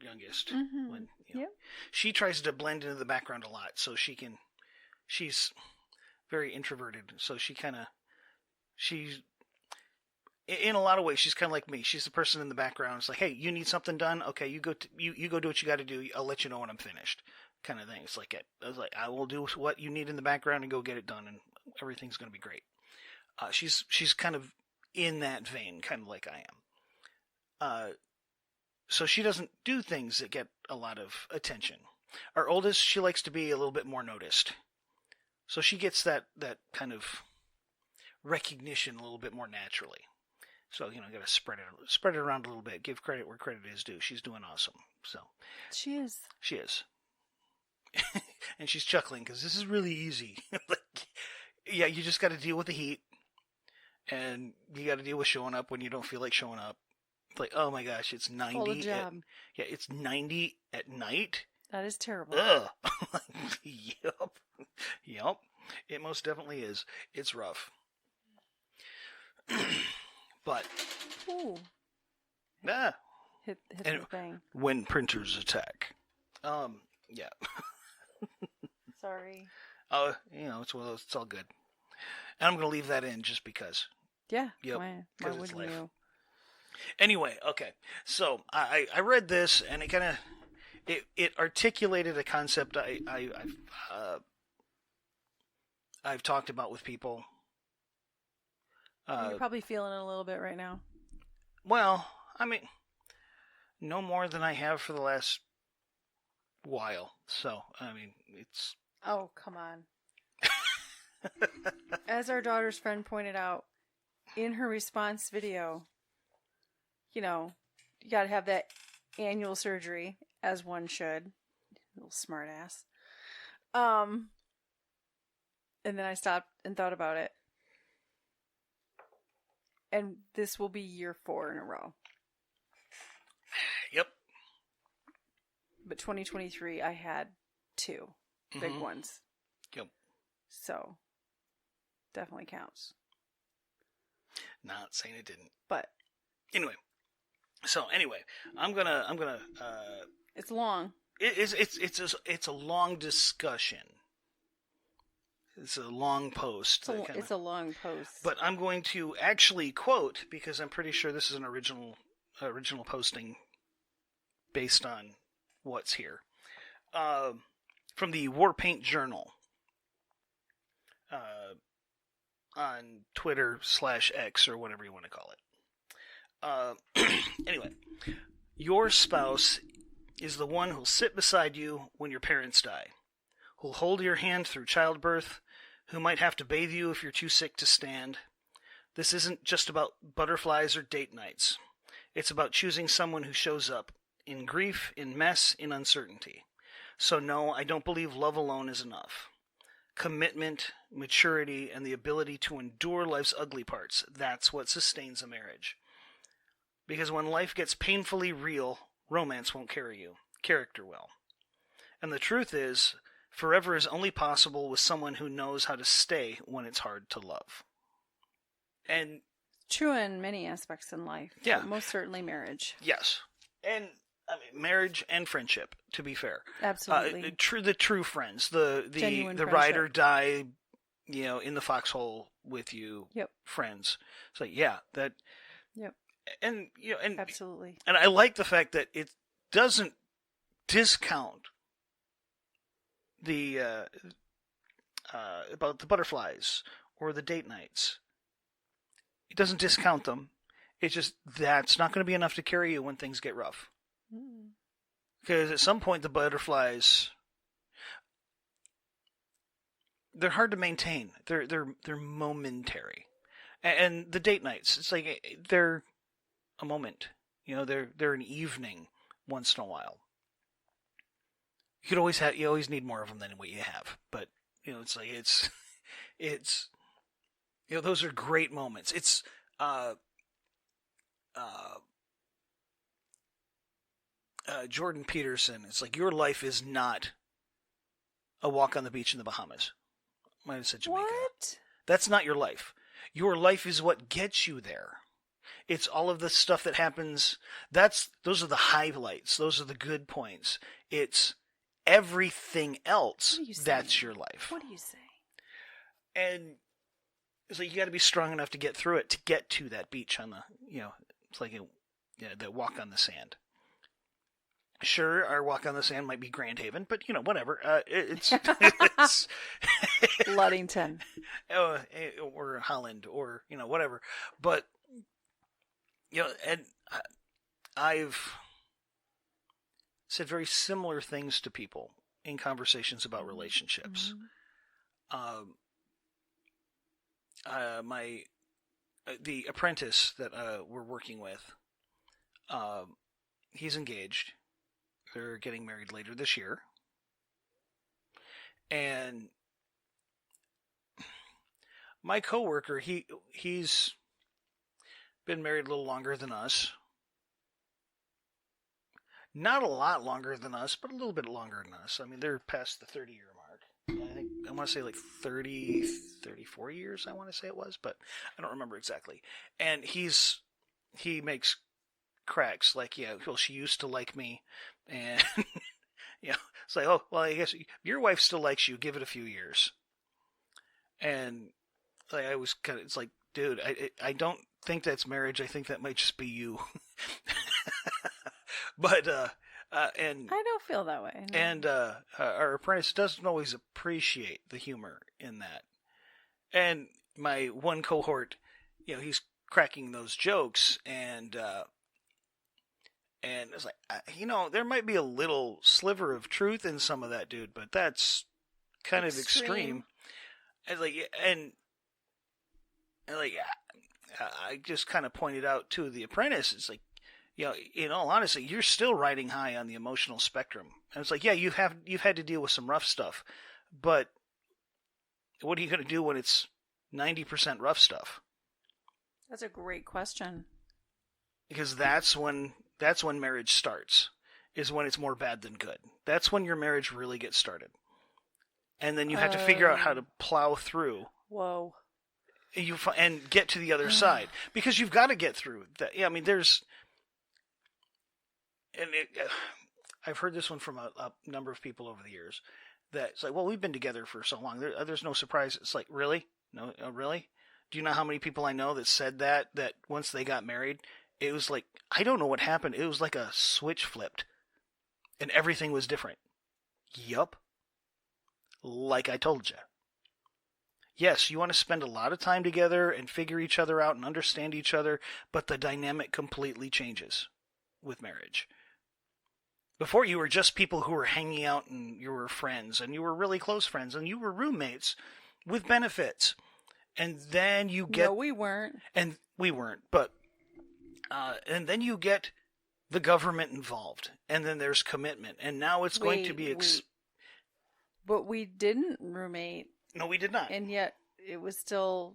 Speaker 3: youngest
Speaker 1: Mhm.
Speaker 3: when
Speaker 1: Yep.
Speaker 3: she tries to blend into the background a lot, so she's very introverted, so she's in a lot of ways she's kind of like me. She's the person in the background. It's like, hey, you need something done, okay, you go do what you got to do. I'll let you know when I'm finished, kind of thing. It's like I will do what you need in the background and go get it done, and everything's going to be great. She's kind of in that vein, kind of like I am. So she doesn't do things that get a lot of attention. Our oldest, she likes to be a little bit more noticed. So she gets that kind of recognition a little bit more naturally. So, got to spread it around a little bit. Give credit where credit is due. She's doing awesome. So
Speaker 1: She is.
Speaker 3: she is. And she's chuckling because this is really easy. Like, yeah, you just got to deal with the heat. And you got to deal with showing up when you don't feel like showing up. It's like, oh my gosh, it's 90.
Speaker 1: Full job.
Speaker 3: Yeah, it's 90 at night.
Speaker 1: That is terrible.
Speaker 3: Ugh. Yup. Yup. It most definitely is. It's rough. But
Speaker 1: Ooh.
Speaker 3: hit
Speaker 1: Hit
Speaker 3: And-
Speaker 1: the thing.
Speaker 3: when printers attack. Yeah.
Speaker 1: Sorry.
Speaker 3: It's one of those. It's all good. And I'm going to leave that in just because.
Speaker 1: Yeah.
Speaker 3: Yep,
Speaker 1: Why
Speaker 3: 'cause it's
Speaker 1: wouldn't
Speaker 3: life.
Speaker 1: you?
Speaker 3: Anyway, okay. So I read this and it kind of it articulated a concept I've talked about with people.
Speaker 1: You're probably feeling it a little bit right now.
Speaker 3: Well, I mean, no more than I have for the last while. So I mean, it's
Speaker 1: Oh, come on. As our daughter's friend pointed out in her response video, you got to have that annual surgery, as one should. Little smart ass. And then I stopped and thought about it. And this will be year 4 in a row.
Speaker 3: Yep.
Speaker 1: But 2023, I had 2 big
Speaker 3: Mhm.
Speaker 1: ones.
Speaker 3: Yep.
Speaker 1: So, definitely counts.
Speaker 3: Not saying it didn't.
Speaker 1: But
Speaker 3: Anyway. So anyway, I'm gonna
Speaker 1: it's long.
Speaker 3: it's a long discussion. It's a long post.
Speaker 1: It's a long post.
Speaker 3: But I'm going to actually quote, because I'm pretty sure this is an original posting based on what's here. From the Warpaint Journal. On Twitter /X or whatever you want to call it. Anyway, your spouse is the one who'll sit beside you when your parents die, who'll hold your hand through childbirth, who might have to bathe you if you're too sick to stand. This isn't just about butterflies or date nights. It's about choosing someone who shows up in grief, in mess, in uncertainty. So no, I don't believe love alone is enough. Commitment, maturity, and the ability to endure life's ugly parts, that's what sustains a marriage. Because when life gets painfully real, romance won't carry you. Character will. And the truth is, forever is only possible with someone who knows how to stay when it's hard to love. And
Speaker 1: True in many aspects in life.
Speaker 3: Yeah.
Speaker 1: But most certainly marriage.
Speaker 3: yes, and I mean marriage and friendship. To be fair,
Speaker 1: Absolutely.
Speaker 3: the true friends, the
Speaker 1: Genuine
Speaker 3: ride
Speaker 1: friendship.
Speaker 3: or die, in the foxhole with you,
Speaker 1: Yep.
Speaker 3: friends. So yeah, that.
Speaker 1: Yep.
Speaker 3: And and
Speaker 1: Absolutely.
Speaker 3: and I like the fact that it doesn't discount the about the butterflies or the date nights. It doesn't discount them. It's just that's not going to be enough to carry you when things get rough.
Speaker 1: Mm.
Speaker 3: Because at some point the butterflies, they're hard to maintain. They're momentary, and the date nights, it's like they're a moment. They're an evening once in a while. You always need more of them than what you have. But it's like it's those are great moments. It's Jordan Peterson. It's like your life is not a walk on the beach in the Bahamas. Might have said Jamaica.
Speaker 1: What?
Speaker 3: That's not your life. Your life is what gets you there. It's all of the stuff that happens. Those are the highlights. Those are the good points. It's everything else. That's your life.
Speaker 1: What are you saying?
Speaker 3: And it's like you got to be strong enough to get through it to get to that beach on the, it's like the walk on the sand. Sure, our walk on the sand might be Grand Haven, but whatever. It's
Speaker 1: Ludington,
Speaker 3: or Holland, or whatever. But and I've said very similar things to people in conversations about relationships. The apprentice that we're working with, he's engaged. They're getting married later this year. And my coworker, he's been married a little longer than us. Not a lot longer than us, but a little bit longer than us. I mean, they're past the 30-year mark. I want to say like 30, 34 years, I want to say it was, but I don't remember exactly. And he makes cracks like, well, she used to like me. And, it's like, oh, well, I guess your wife still likes you. Give it a few years. And like, I was it's like, dude, I don't think that's marriage. I think that might just be you. But, and
Speaker 1: I don't feel that way. No.
Speaker 3: And our apprentice doesn't always appreciate the humor in that. And my one cohort, he's cracking those jokes, and it's like, there might be a little sliver of truth in some of that, dude, but that's kind of extreme. And I just kind of pointed out to the apprentice, it's like, in all honesty, you're still riding high on the emotional spectrum. And it's like, yeah, you've had to deal with some rough stuff, but what are you going to do when it's 90% rough stuff?
Speaker 1: That's a great question.
Speaker 3: Because that's when marriage starts, is when it's more bad than good. That's when your marriage really gets started. And then you have to figure out how to plow through.
Speaker 1: Whoa.
Speaker 3: And get to the other side. Because you've got to get through that. Yeah, I mean, I've heard this one from a number of people over the years, that it's like, well, we've been together for so long. There's no surprise. It's like, really? No, really? Do you know how many people I know that said that once they got married, it was like, I don't know what happened. It was like a switch flipped and everything was different. Yup. Like I told you. Yes, you want to spend a lot of time together and figure each other out and understand each other, but the dynamic completely changes with marriage. Before, you were just people who were hanging out and you were friends and you were really close friends and you were roommates with benefits. And then you get...
Speaker 1: No, we weren't.
Speaker 3: And we weren't, but... and then you get the government involved. And then there's commitment. And now it's going to be...
Speaker 1: But we didn't roommate.
Speaker 3: No, we did not.
Speaker 1: And yet it was still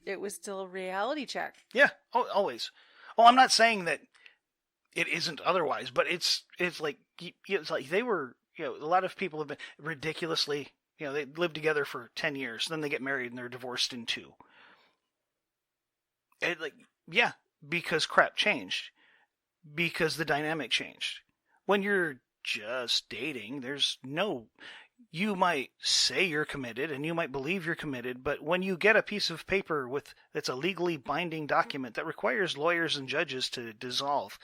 Speaker 1: a reality check.
Speaker 3: Yeah, always. Well, I'm not saying that it isn't otherwise, but it's like they were, a lot of people have been ridiculously, they lived together for 10 years, then they get married and they're divorced in 2. And because crap changed, because the dynamic changed. When you're just dating, you might say you're committed and you might believe you're committed, but when you get a piece of paper that's a legally binding document that requires lawyers and judges to dissolve,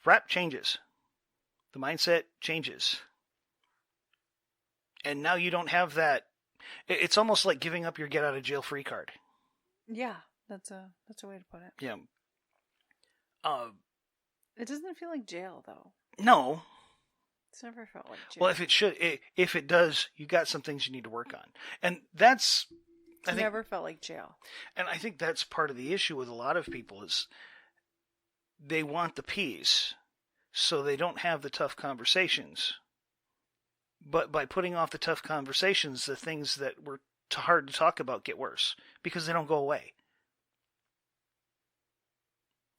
Speaker 3: crap changes. The mindset changes. And now you don't have that. It's almost like giving up your get out of jail free card.
Speaker 1: Yeah, that's a way to put it.
Speaker 3: Yeah.
Speaker 1: It doesn't feel like jail, though.
Speaker 3: No.
Speaker 1: It's never felt like jail.
Speaker 3: Well, if it does, you got some things you need to work on. And that's...
Speaker 1: Never felt like jail.
Speaker 3: And I think that's part of the issue with a lot of people is they want the peace, so they don't have the tough conversations. But by putting off the tough conversations, the things that were hard to talk about get worse because they don't go away.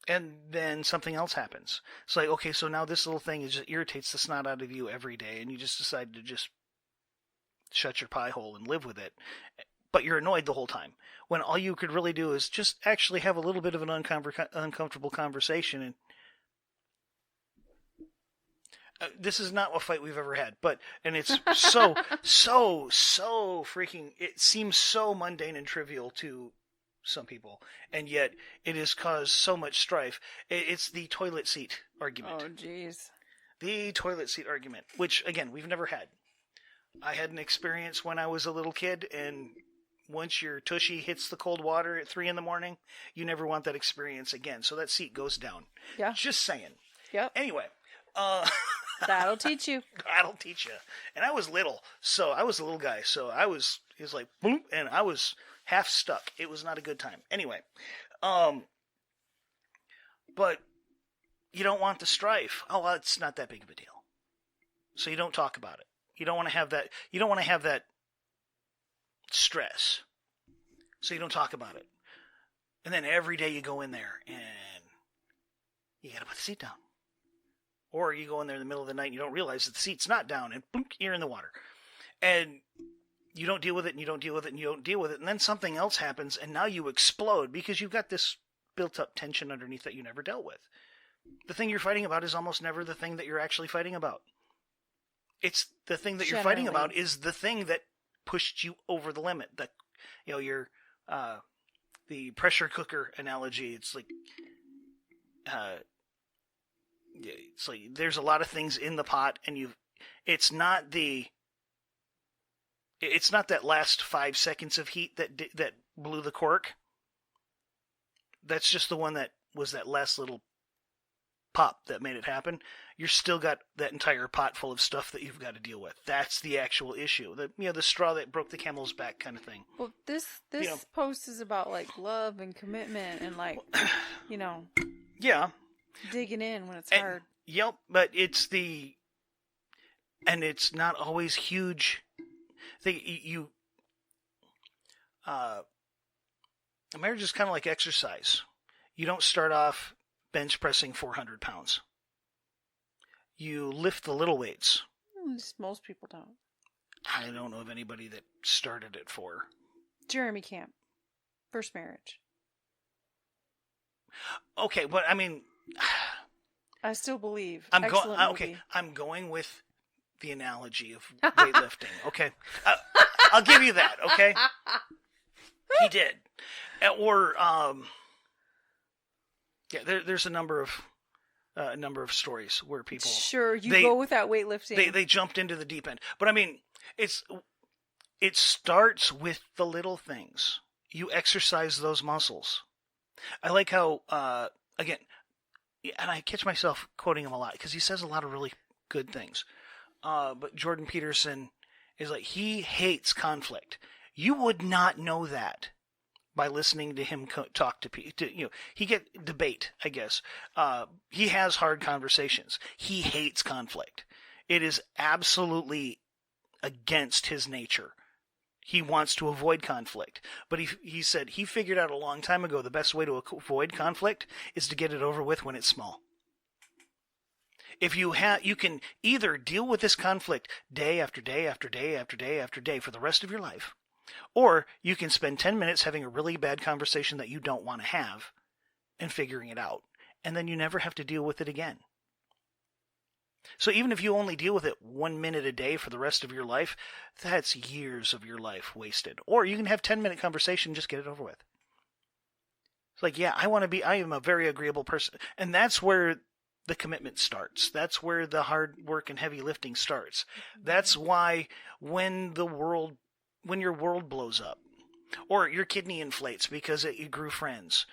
Speaker 3: And then something else happens. It's like, okay, so now this little thing just irritates the snot out of you every day, and you just decide to just shut your pie hole and live with it. But you're annoyed the whole time, when all you could really do is just actually have a little bit of an uncomfortable conversation. And this is not a fight we've ever had, and it's so freaking, it seems so mundane and trivial to some people, and yet it has caused so much strife. It's the toilet seat argument.
Speaker 1: Oh, jeez.
Speaker 3: The toilet seat argument, which, again, we've never had. I had an experience when I was a little kid, and once your tushy hits the cold water at 3 a.m, you never want that experience again. So that seat goes down.
Speaker 1: Yeah.
Speaker 3: Just saying.
Speaker 1: Yep.
Speaker 3: Anyway.
Speaker 1: That'll teach you.
Speaker 3: That'll teach you. And I was little, so I was a little guy, so it was like, boom, and I was half stuck. It was not a good time. Anyway. But you don't want the strife. Oh, well, it's not that big of a deal. So you don't talk about it. You don't want to have that. You don't want to have that stress. So you don't talk about it. And then every day you go in there and you got to put the seat down. Or you go in there in the middle of the night and you don't realize that the seat's not down, and boom, you're in the water. And you don't deal with it, and you don't deal with it, and you don't deal with it. And then something else happens, and now you explode because you've got this built-up tension underneath that you never dealt with. The thing you're fighting about is almost never the thing that you're actually fighting about. It's the thing that you're fighting about is the thing that pushed you over the limit. That, your the pressure cooker analogy. It's like there's a lot of things in the pot, and it's not that last 5 seconds of heat that blew the cork. That's just the one that was that last little pop that made it happen. You're still got that entire pot full of stuff that you've got to deal with. That's the actual issue. The straw that broke the camel's back kind of thing.
Speaker 1: Well, this post is about like love and commitment and like,
Speaker 3: Yeah.
Speaker 1: digging in when it's hard.
Speaker 3: Yep, but it's not always huge. A marriage is kind of like exercise. You don't start off bench pressing 400 pounds. You lift the little weights.
Speaker 1: Most people don't.
Speaker 3: I don't know of anybody that started at 4.
Speaker 1: Jeremy Camp. First Marriage.
Speaker 3: Okay, but I mean,
Speaker 1: I still believe.
Speaker 3: I'm going with the analogy of weightlifting. Okay, I'll give you that. Okay, he did, or there's a number of stories where people
Speaker 1: go with that weightlifting.
Speaker 3: They jumped into the deep end, but I mean, it starts with the little things. You exercise those muscles. I like how again. And I catch myself quoting him a lot because he says a lot of really good things. But Jordan Peterson is like, he hates conflict. You would not know that by listening to him talk to people. He get debate, I guess. He has hard conversations. He hates conflict. It is absolutely against his nature. He wants to avoid conflict. But he said he figured out a long time ago the best way to avoid conflict is to get it over with when it's small. If you can either deal with this conflict day after day after day after day after day for the rest of your life, or you can spend 10 minutes having a really bad conversation that you don't want to have and figuring it out. And then you never have to deal with it again. So even if you only deal with it 1 minute a day for the rest of your life, that's years of your life wasted. Or you can have 10-minute conversation, just get it over with. It's like, yeah, I am a very agreeable person. And that's where the commitment starts. That's where the hard work and heavy lifting starts. That's why when your world blows up, or your kidney inflates because you grew friends,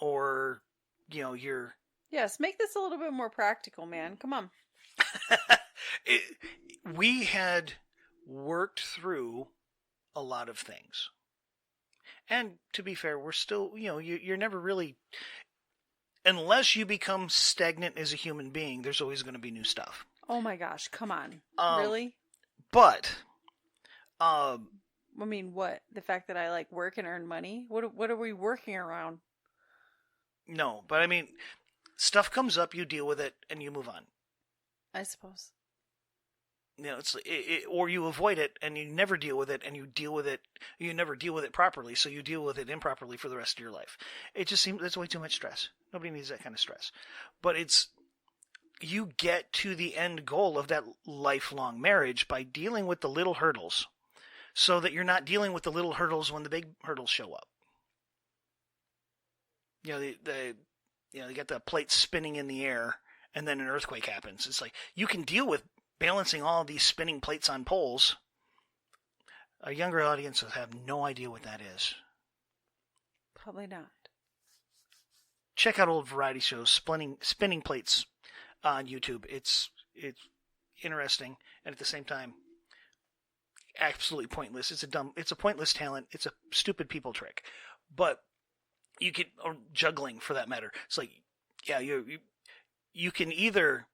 Speaker 3: or, you're...
Speaker 1: Yes, make this a little bit more practical, man. Come on.
Speaker 3: We had worked through a lot of things, and to be fair, we're still, you're never really, unless you become stagnant as a human being, there's always going to be new stuff.
Speaker 1: Oh my gosh, come on. Really?
Speaker 3: But,
Speaker 1: I mean, what? The fact that I like work and earn money? What are we working around?
Speaker 3: no, but I mean, stuff comes up, you deal with it, and you move on.
Speaker 1: I suppose.
Speaker 3: You know, or you avoid it and you never deal with it, and you never deal with it properly, so you deal with it improperly for the rest of your life. It just seems that's way too much stress. Nobody needs that kind of stress. But you get to the end goal of that lifelong marriage by dealing with the little hurdles, so that you're not dealing with the little hurdles when the big hurdles show up. You know, you got the plate spinning in the air, and then an earthquake happens. It's like you can deal with balancing all of these spinning plates on poles. A younger audience will have no idea what that is.
Speaker 1: Probably not.
Speaker 3: Check out old variety shows, spinning plates on YouTube. It's interesting, and at the same time, absolutely pointless. It's a pointless talent. It's a stupid people trick. But you could, or juggling for that matter. It's like, yeah, you can either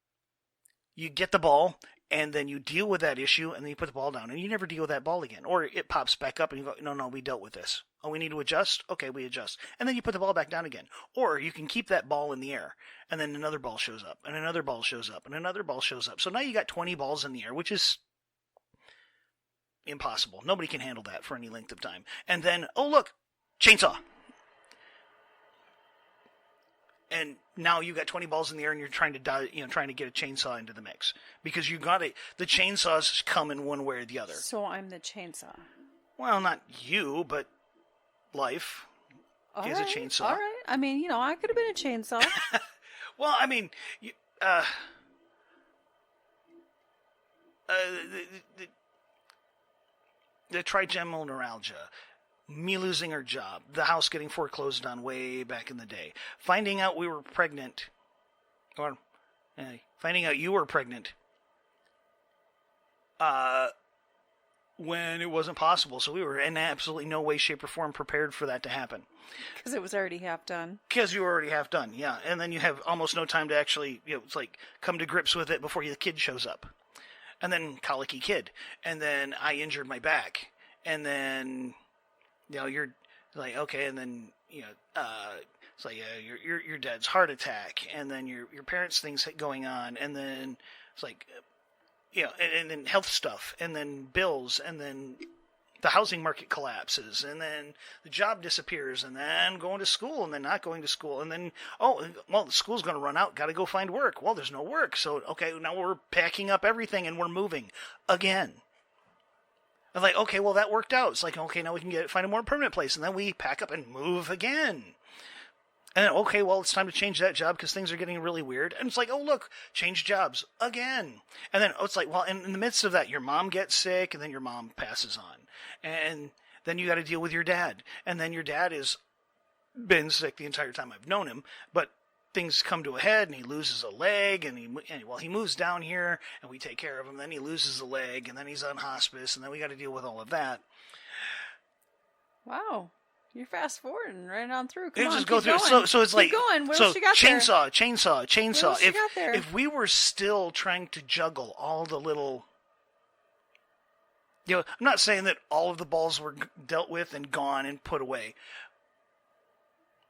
Speaker 3: you get the ball and then you deal with that issue and then you put the ball down and you never deal with that ball again, or it pops back up and you go, no, we dealt with this. Oh, we need to adjust. Okay, we adjust, and then you put the ball back down again. Or you can keep that ball in the air and then another ball shows up and another ball shows up and another ball shows up. So now you got 20 balls in the air, which is impossible. Nobody can handle that for any length of time. And then, oh look, chainsaw. And now you got 20 balls in the air, and you're trying to get a chainsaw into the mix because you got it. The chainsaws come in one way or the other.
Speaker 1: So I'm the chainsaw.
Speaker 3: Well, not you, but life is a chainsaw.
Speaker 1: All right. I mean, I could have been a chainsaw.
Speaker 3: Well, I mean, the trigeminal neuralgia. Me losing our job, the house getting foreclosed on way back in the day, finding out we were pregnant, or finding out you were pregnant when it wasn't possible. So we were in absolutely no way, shape, or form prepared for that to happen.
Speaker 1: Because it was already half done.
Speaker 3: Because you were already half done, yeah. And then you have almost no time to actually, it's like come to grips with it before the kid shows up. And then colicky kid. And then I injured my back. And then... you're like, okay, and then, it's like, your dad's heart attack, and then your parents' things going on, and then it's like, and then health stuff, and then bills, and then the housing market collapses, and then the job disappears, and then going to school, and then not going to school, and then, the school's going to run out, got to go find work. Well, there's no work, so, okay, now we're packing up everything, and we're moving again. I'm like, okay, well, that worked out. It's like, okay, now we can find a more permanent place. And then we pack up and move again. And then, okay, well, it's time to change that job because things are getting really weird. And it's like, oh, look, change jobs again. And then it's like, well, in the midst of that, your mom gets sick, and then your mom passes on. And then you got to deal with your dad. And then your dad has been sick the entire time I've known him. But things come to a head, and he loses a leg, and he moves down here, and we take care of him. Then he loses a leg, and then he's on hospice, and then we got to deal with all of that.
Speaker 1: Wow, you're fast forwarding right on through. Come
Speaker 3: on,
Speaker 1: just
Speaker 3: go through.
Speaker 1: Going.
Speaker 3: So it's
Speaker 1: keep
Speaker 3: like
Speaker 1: going. What else you got
Speaker 3: chainsaw.
Speaker 1: What else you got there?
Speaker 3: If we were still trying to juggle all the little, I'm not saying that all of the balls were dealt with and gone and put away.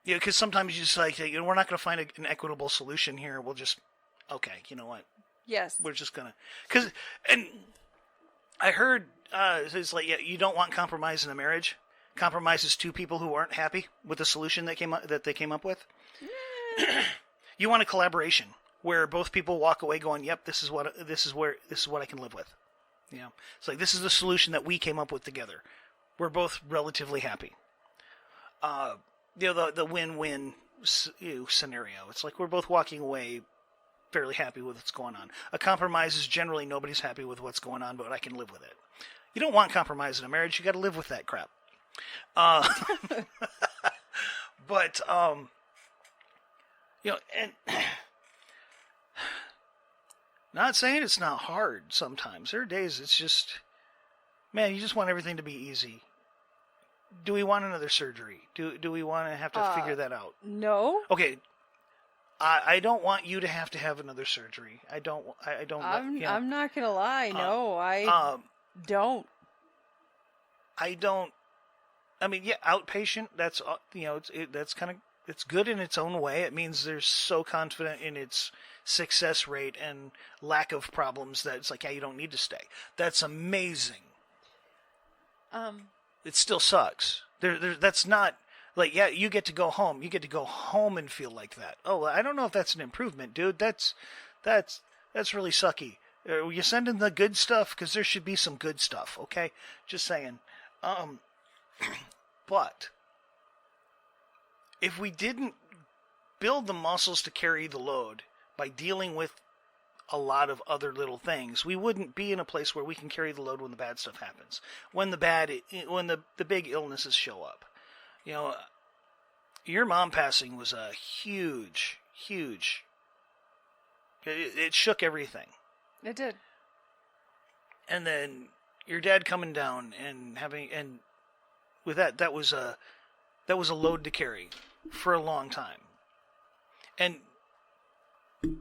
Speaker 3: Because sometimes you just like, we're not going to find an equitable solution here. We'll just, okay, you know what?
Speaker 1: Yes.
Speaker 3: We're just going to, and I heard, it's like, you don't want compromise in a marriage. Compromise is two people who aren't happy with the solution that they came up with. You want a collaboration where both people walk away going, yep, this is what I can live with. It's like, this is the solution that we came up with together. We're both relatively happy. The win-win scenario. It's like we're both walking away fairly happy with what's going on. A compromise is generally nobody's happy with what's going on, but I can live with it. You don't want compromise in a marriage. You got to live with that crap. But and not saying it's not hard. Sometimes there are days it's just, man, you just want everything to be easy. Do we want another surgery? Do we want to have to figure that out?
Speaker 1: No.
Speaker 3: Okay. I don't want you to have another surgery. I don't.
Speaker 1: I'm not gonna lie. No, I don't.
Speaker 3: I don't. I mean, yeah, outpatient. That's that's kind of it's good in its own way. It means they're so confident in its success rate and lack of problems that it's like, yeah, you don't need to stay. That's amazing. It still sucks. That's not like, yeah, you get to go home. You get to go home and feel like that. Oh, I don't know if that's an improvement, dude. That's really sucky. You send in the good stuff because there should be some good stuff. Okay, just saying. But if we didn't build the muscles to carry the load by dealing with a lot of other little things, we wouldn't be in a place where we can carry the load when the bad stuff happens. When the big illnesses show up. You know, your mom passing was a huge it shook everything.
Speaker 1: It did.
Speaker 3: And then your dad coming down and with that was a load to carry for a long time. And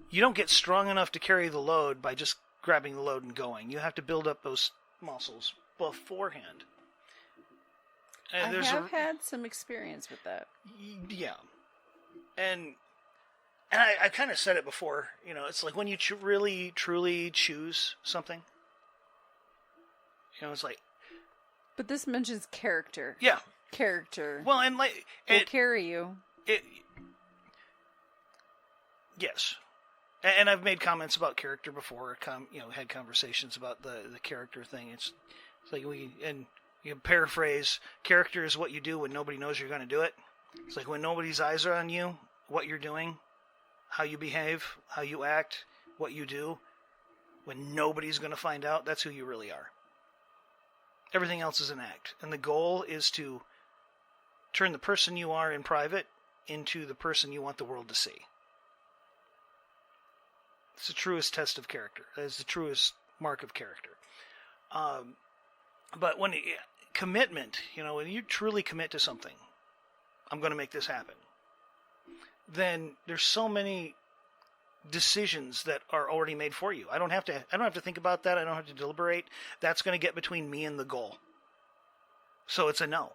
Speaker 3: you don't get strong enough to carry the load by just grabbing the load and going. You have to build up those muscles beforehand. And
Speaker 1: I have had some experience with that.
Speaker 3: Yeah. And I kind of said it before, you know, it's like when you really, truly choose something, you know, it's like...
Speaker 1: But this mentions character.
Speaker 3: Yeah.
Speaker 1: Character.
Speaker 3: Well, and like...
Speaker 1: Will carry you.
Speaker 3: Yes. And I've made comments about character before, had conversations about the character thing. It's like you paraphrase, character is what you do when nobody knows you're going to do it. It's like when nobody's eyes are on you, what you're doing, how you behave, how you act, what you do. When nobody's going to find out, that's who you really are. Everything else is an act. And the goal is to turn the person you are in private into the person you want the world to see. It's the truest test of character. That is the truest mark of character. But when commitment, you know, when you truly commit to something, I'm going to make this happen, then there's so many decisions that are already made for you. I don't have to think about that. I don't have to deliberate. That's going to get between me and the goal. So it's a no.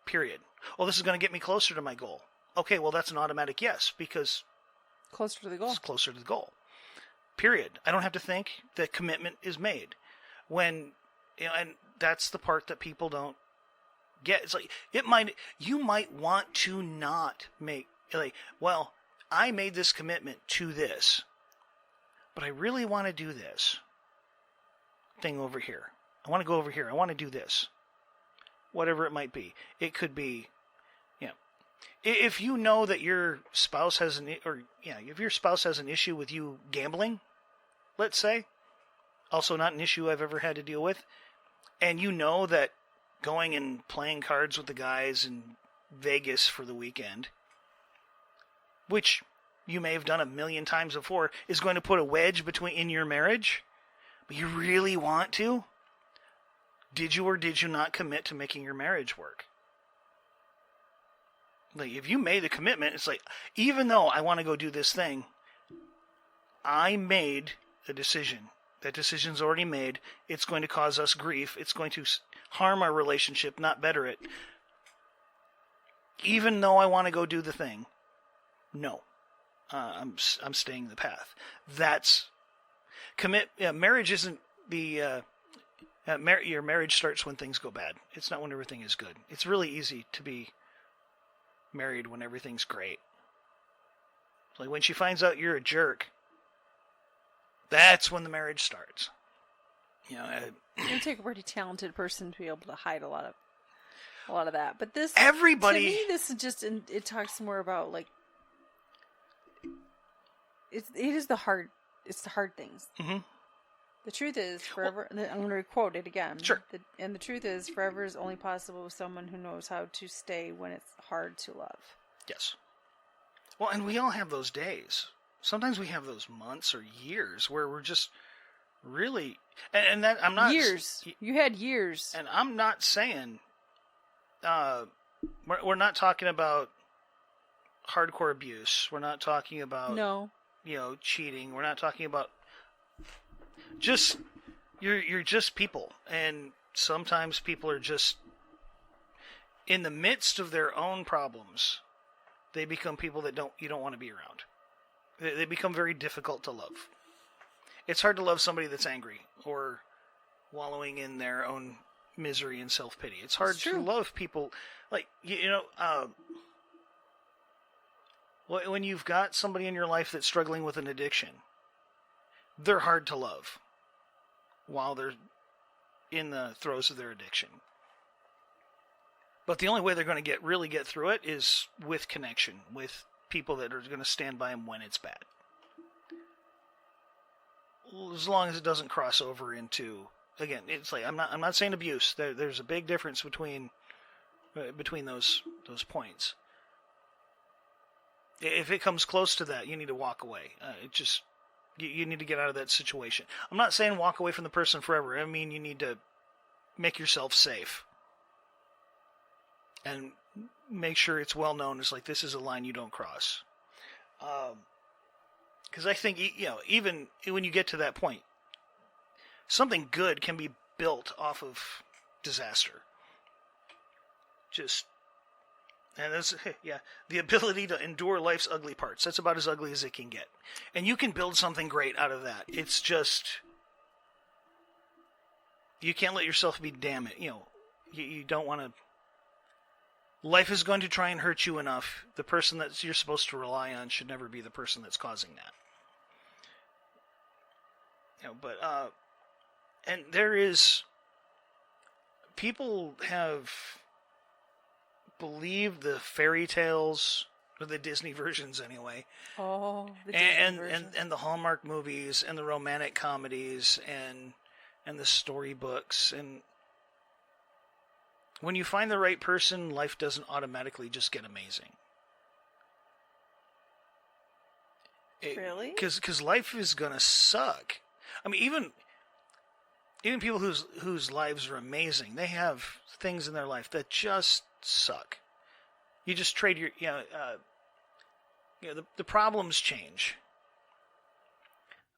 Speaker 3: Period. Well, this is going to get me closer to my goal. Okay, well, that's an automatic yes, because
Speaker 1: closer to the goal.
Speaker 3: It's closer to the goal. Period. I don't have to think. The commitment is made. When, you know, and that's the part that people don't get. It's like you might want to not make, like, well, I made this commitment to this, but I really want to do this thing over here. I want to go over here. I want to do this. Whatever it might be. It could be, you know, if you know that your spouse has if your spouse has an issue with you gambling, let's say, also not an issue I've ever had to deal with, and you know that going and playing cards with the guys in Vegas for the weekend, which you may have done 1,000,000 times before, is going to put a wedge in your marriage, but you really want to, did you or did you not commit to making your marriage work? Like, if you made the commitment, it's like, even though I want to go do this thing, I made a decision. That decision's already made. It's going to cause us grief. It's going to harm our relationship, not better it. Even though I want to go do the thing, no. I'm staying the path. That's marriage isn't the your marriage starts when things go bad. It's not when everything is good. It's really easy to be married when everything's great. Like when she finds out you're a jerk, that's when the marriage starts. You know,
Speaker 1: it take a pretty talented person to be able to hide a lot of that. But this,
Speaker 3: everybody,
Speaker 1: to me, this is just it talks more about like it is the hard things.
Speaker 3: Mm-hmm.
Speaker 1: The truth is, forever. I'm going to quote it again.
Speaker 3: Sure.
Speaker 1: And the truth is, forever is only possible with someone who knows how to stay when it's hard to love.
Speaker 3: Yes. Well, and we all have those days. Sometimes we have those months or years where we're just really, and that I'm not
Speaker 1: years. You had years,
Speaker 3: and I'm not saying we're not talking about hardcore abuse. We're not talking about
Speaker 1: No.
Speaker 3: cheating. We're not talking about just you're just people, and sometimes people are just in the midst of their own problems. They become people that you don't want to be around. They become very difficult to love. It's hard to love somebody that's angry or wallowing in their own misery and self-pity. It's hard to love people like when you've got somebody in your life that's struggling with an addiction. They're hard to love while they're in the throes of their addiction. But the only way they're going to really get through it is with connection, with people that are going to stand by them when it's bad. As long as it doesn't cross over into, again, it's like I'm not saying abuse. There's a big difference between those points. If it comes close to that, you need to walk away. You need to get out of that situation. I'm not saying walk away from the person forever. I mean, you need to make yourself safe. And make sure it's well known as like, this is a line you don't cross. Because I think, even when you get to that point, something good can be built off of disaster. And that's, the ability to endure life's ugly parts. That's about as ugly as it can get. And you can build something great out of that. It's just, you can't let yourself be damaged. You don't want to. Life is going to try and hurt you enough. The person that you're supposed to rely on should never be the person that's causing that. And there is, people have believed the fairy tales, or the Disney versions anyway.
Speaker 1: Oh, the Disney versions.
Speaker 3: And the Hallmark movies, and the romantic comedies, and the storybooks, and when you find the right person, life doesn't automatically just get amazing.
Speaker 1: Really?
Speaker 3: Because life is gonna suck. I mean, even people whose lives are amazing, they have things in their life that just suck. You just trade the problems change,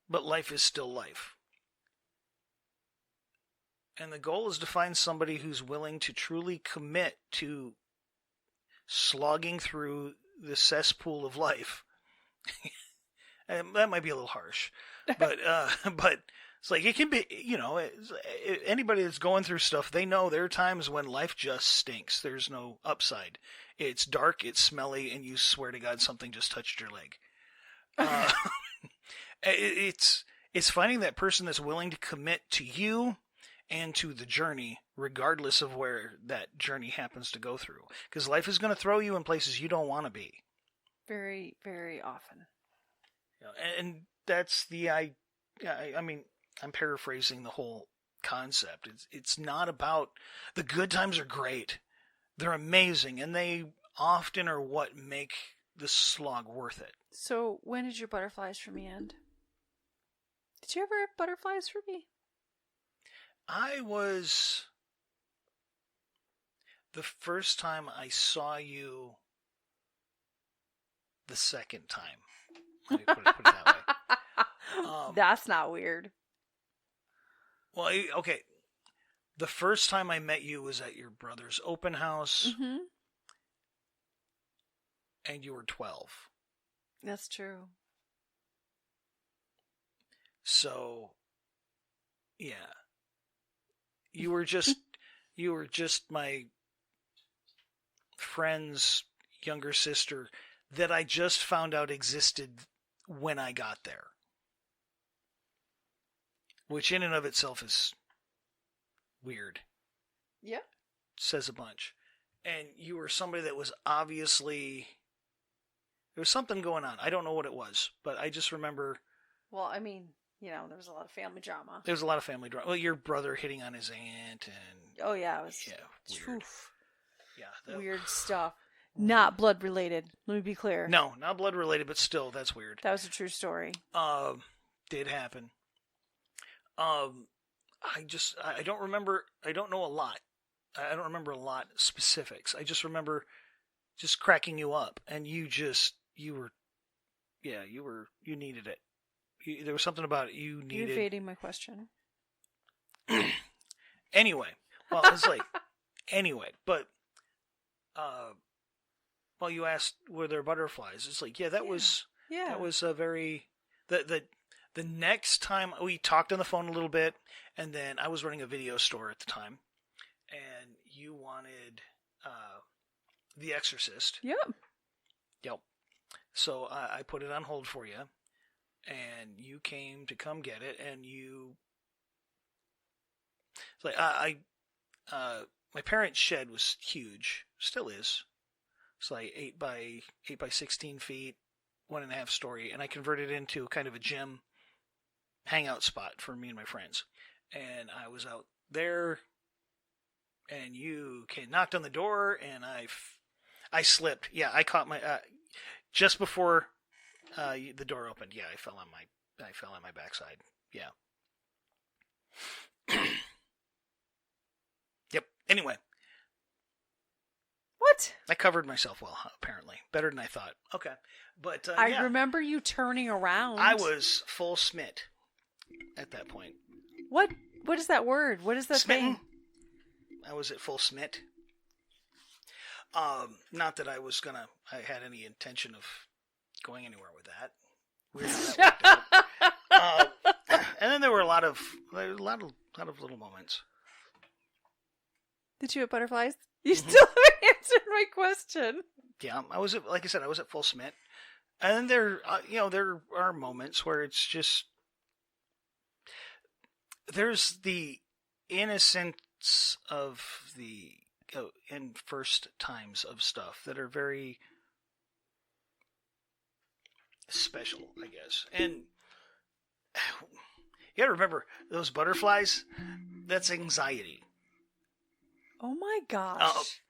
Speaker 3: but life is still life. And the goal is to find somebody who's willing to truly commit to slogging through the cesspool of life. And that might be a little harsh, but it's like, it can be, anybody that's going through stuff, they know there are times when life just stinks. There's no upside. It's dark, it's smelly, and you swear to God something just touched your leg. It's finding that person that's willing to commit to you and to the journey, regardless of where that journey happens to go through. Because life is going to throw you in places you don't want to be.
Speaker 1: Very, very often.
Speaker 3: And that's I mean, I'm paraphrasing the whole concept. It's not about, the good times are great. They're amazing, and they often are what make the slog worth it.
Speaker 1: So, when did your butterflies for me end? Did you ever have butterflies for me?
Speaker 3: The first time I saw you, the second time. Let me put it that way.
Speaker 1: That's not weird.
Speaker 3: Well, okay. The first time I met you was at your brother's open house,
Speaker 1: Mm-hmm.
Speaker 3: and you were 12.
Speaker 1: That's true.
Speaker 3: So, yeah. You were just my friend's younger sister that I just found out existed when I got there. Which in and of itself is weird.
Speaker 1: Yeah.
Speaker 3: Says a bunch. And you were somebody that was obviously, there was something going on. I don't know what it was, but I just remember.
Speaker 1: Well, I mean, there was a lot of family drama.
Speaker 3: There was a lot of family drama. Well, your brother hitting on his aunt and.
Speaker 1: Oh yeah, it was.
Speaker 3: Yeah, weird. Yeah,
Speaker 1: weird stuff. Not blood related. Let me be clear.
Speaker 3: No, not blood related, but still, that's weird.
Speaker 1: That was a true story.
Speaker 3: Did happen. I don't remember. I don't know a lot. I don't remember a lot specifics. I just remember just cracking you up, and you needed it. There was something about it you
Speaker 1: You're
Speaker 3: needed.
Speaker 1: evading my question.
Speaker 3: Anyway, well, it's like anyway, but well, you asked were there butterflies? It's like that was a very the next time we talked on the phone a little bit, and then I was running a video store at the time, and you wanted The Exorcist.
Speaker 1: Yep.
Speaker 3: Yep. So I put it on hold for you, and you came to come get it, and you. It's like my parents' shed was huge, still is. It's like 8 by 16 feet, 1.5 story, and I converted it into kind of a gym hangout spot for me and my friends. And I was out there, and you knocked on the door, and I slipped. Yeah, I caught my just before the door opened. Yeah, I fell on my backside. Yeah. Yep. Anyway.
Speaker 1: What?
Speaker 3: I covered myself well, apparently. Better than I thought. Okay. But
Speaker 1: I remember you turning around.
Speaker 3: I was full smit at that point.
Speaker 1: What is that word? What is that
Speaker 3: Smitten.
Speaker 1: thing?
Speaker 3: I was at full smit. Not that I had any intention of going anywhere with that. Weird how that worked out. And then there were a lot of little moments.
Speaker 1: Did you have butterflies? You still haven't answered my question.
Speaker 3: Yeah, like I said, I was at full smit. And then there are moments where it's just there's the innocence of the in first times of stuff that are very special, I guess. And you gotta remember those butterflies. That's anxiety.
Speaker 1: Oh my gosh!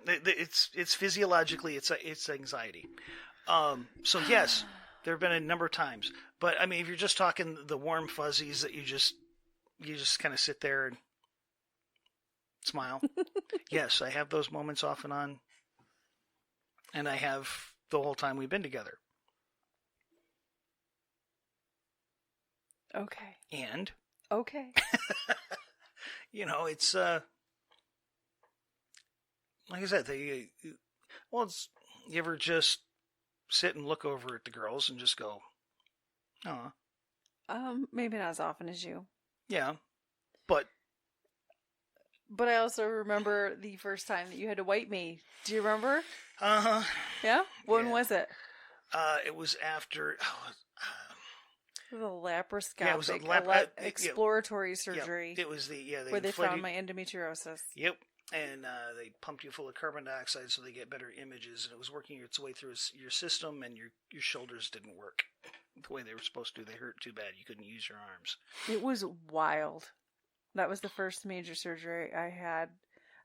Speaker 3: It's physiologically it's anxiety. So yes, there have been a number of times, but I mean, if you're just talking the warm fuzzies that you just kind of sit there and smile. Yes, I have those moments off and on, and I have the whole time we've been together.
Speaker 1: Okay.
Speaker 3: And
Speaker 1: okay,
Speaker 3: it's like I said, you ever just sit and look over at the girls and just go, oh.
Speaker 1: maybe not as often as you.
Speaker 3: Yeah, but
Speaker 1: I also remember the first time that you had to wipe me. Do you remember?
Speaker 3: Uh-huh.
Speaker 1: Yeah? When
Speaker 3: Yeah.
Speaker 1: was it?
Speaker 3: It was after
Speaker 1: The laparoscopic,
Speaker 3: Yeah, it was
Speaker 1: exploratory surgery.
Speaker 3: it was they
Speaker 1: where they
Speaker 3: inflated-
Speaker 1: found my endometriosis.
Speaker 3: Yep, and they pumped you full of carbon dioxide so they get better images, and it was working its way through your system, and your shoulders didn't work the way they were supposed to. They hurt too bad. You couldn't use your arms.
Speaker 1: It was wild. That was the first major surgery I had.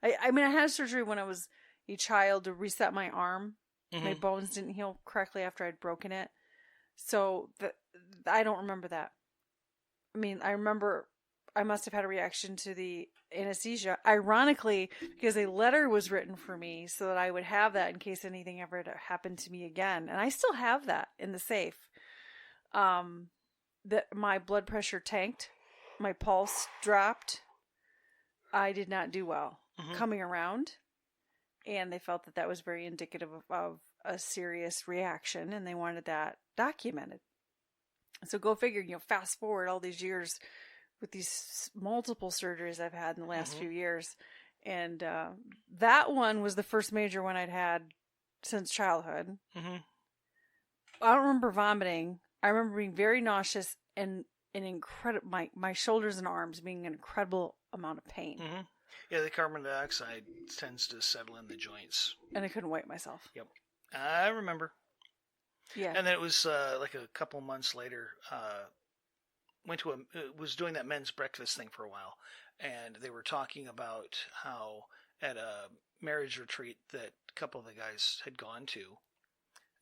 Speaker 1: I mean, I had surgery when I was a child to reset my arm.
Speaker 3: Mm-hmm.
Speaker 1: My bones didn't heal correctly after I'd broken it. So I don't remember that. I mean, I remember I must have had a reaction to the anesthesia. Ironically, because a letter was written for me so that I would have that in case anything ever happened to me again. And I still have that in the safe. That my blood pressure tanked. My pulse dropped. I did not do well coming around. And they felt that was very indicative of a serious reaction, and they wanted that documented. So go figure, fast forward all these years with these multiple surgeries I've had in the last few years. And that one was the first major one I'd had since childhood.
Speaker 3: Mm-hmm.
Speaker 1: I don't remember vomiting. I remember being very nauseous and an incredible, my shoulders and arms being an incredible amount of pain.
Speaker 3: Mm-hmm. Yeah, the carbon dioxide tends to settle in the joints.
Speaker 1: And I couldn't wipe myself.
Speaker 3: Yep. I remember.
Speaker 1: Yeah.
Speaker 3: And then it was like a couple months later, was doing that men's breakfast thing for a while, and they were talking about how at a marriage retreat that a couple of the guys had gone to,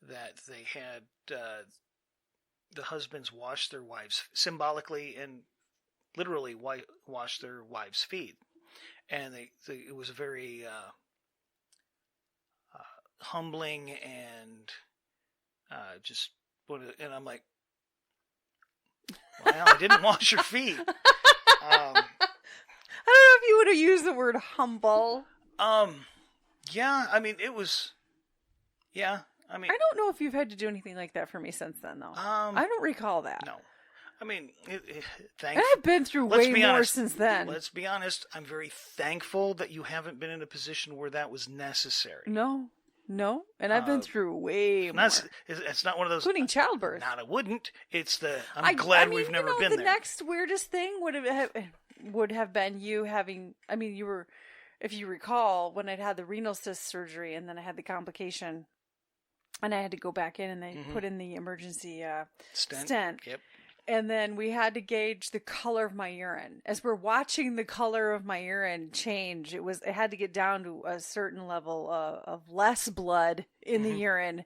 Speaker 3: that they had the husbands wash their wives symbolically and literally wash their wives' feet. And it was a very humbling and just and I'm like, well, I didn't wash your feet.
Speaker 1: I don't know if you would have used the word humble.
Speaker 3: Yeah, I mean, it was, yeah, I mean,
Speaker 1: I don't know if you've had to do anything like that for me since then, though. I don't recall that.
Speaker 3: no, I mean,
Speaker 1: And
Speaker 3: thanks.
Speaker 1: I've been through
Speaker 3: Let's
Speaker 1: way
Speaker 3: be
Speaker 1: more
Speaker 3: honest.
Speaker 1: since then.
Speaker 3: Let's be honest, I'm very thankful that you haven't been in a position where that was necessary.
Speaker 1: No. And I've been through way more.
Speaker 3: It's not one of those,
Speaker 1: Including childbirth.
Speaker 3: not I wouldn't, it's I'm glad we've never been
Speaker 1: the
Speaker 3: there.
Speaker 1: The next weirdest thing would have been you having, I mean, you were, if you recall, when I'd had the renal cyst surgery and then I had the complication and I had to go back in and they put in the emergency stent.
Speaker 3: Yep.
Speaker 1: And then we had to gauge the color of my urine. As we're watching the color of my urine change, it had to get down to a certain level of less blood in the urine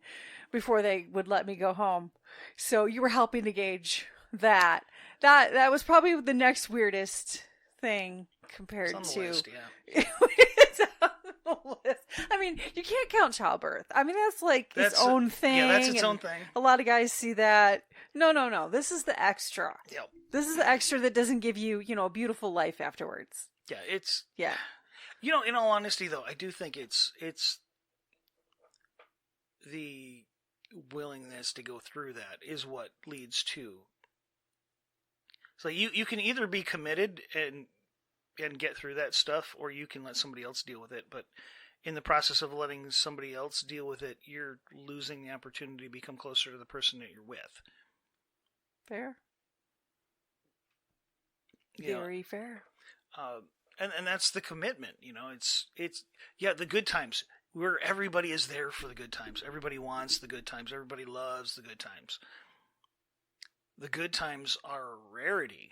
Speaker 1: before they would let me go home. So you were helping to gauge that. That was probably the next weirdest thing compared
Speaker 3: It's
Speaker 1: to.
Speaker 3: on the list, yeah.
Speaker 1: It's on the list. I mean, you can't count childbirth. I mean, that's like its own thing.
Speaker 3: Yeah, that's its
Speaker 1: and
Speaker 3: own thing.
Speaker 1: A lot of guys see that. No. This is the extra.
Speaker 3: Yep.
Speaker 1: This is the extra that doesn't give you, a beautiful life afterwards.
Speaker 3: Yeah, it's
Speaker 1: Yeah.
Speaker 3: in all honesty though, I do think it's the willingness to go through that is what leads to. So you can either be committed and get through that stuff, or you can let somebody else deal with it. But in the process of letting somebody else deal with it, you're losing the opportunity to become closer to the person that you're with.
Speaker 1: Fair.
Speaker 3: You know,
Speaker 1: Very fair.
Speaker 3: and that's the commitment. It's the good times where everybody is there for the good times. Everybody wants the good times. Everybody loves the good times. The good times are a rarity,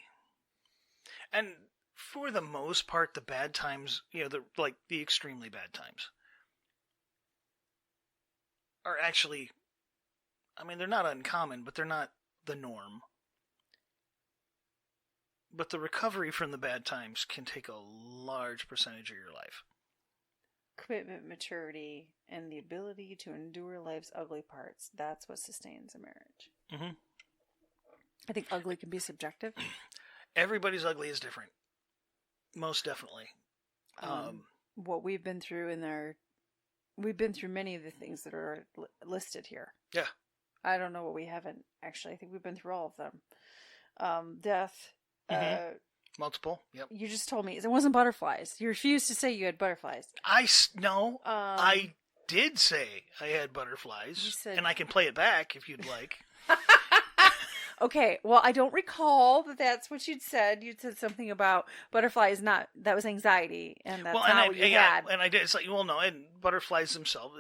Speaker 3: and for the most part, the bad times, the extremely bad times, are actually, I mean, they're not uncommon, but they're not the norm. But the recovery from the bad times can take a large percentage of your life.
Speaker 1: Commitment, maturity, and the ability to endure life's ugly parts. That's what sustains a marriage.
Speaker 3: Mm-hmm.
Speaker 1: I think ugly can be subjective.
Speaker 3: Everybody's ugly is different. Most definitely.
Speaker 1: What we've been through we've been through many of the things that are listed here.
Speaker 3: Yeah.
Speaker 1: I don't know what we haven't, actually. I think we've been through all of them. Death.
Speaker 3: Multiple. Yep.
Speaker 1: You just told me it wasn't butterflies. You refused to say you had butterflies.
Speaker 3: No. I did say I had butterflies, and I can play it back if you'd like.
Speaker 1: Okay, well, I don't recall that that's what you'd said. You'd said something about butterflies, that was anxiety, and that's not what you had.
Speaker 3: And I did. It's like, well, no, and butterflies themselves,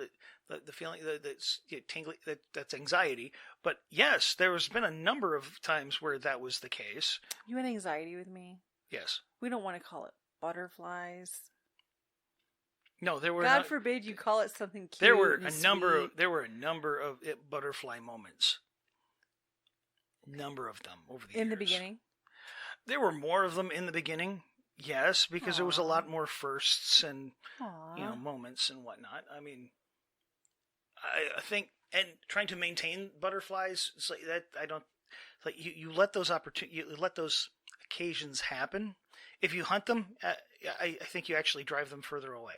Speaker 3: the feeling that's tingling, that's anxiety. But yes, there has been a number of times where that was the case.
Speaker 1: You had anxiety with me?
Speaker 3: Yes.
Speaker 1: We don't want to call it butterflies.
Speaker 3: No, there were.
Speaker 1: God forbid you call it something cute.
Speaker 3: There were
Speaker 1: and
Speaker 3: There were a number of butterfly moments. Number of them over the years.
Speaker 1: In the beginning?
Speaker 3: There were more of them in the beginning, yes, because there was a lot more firsts and moments and whatnot. I mean, I think, and trying to maintain butterflies, it's like that. You let those occasions happen. If you hunt them, I think you actually drive them further away.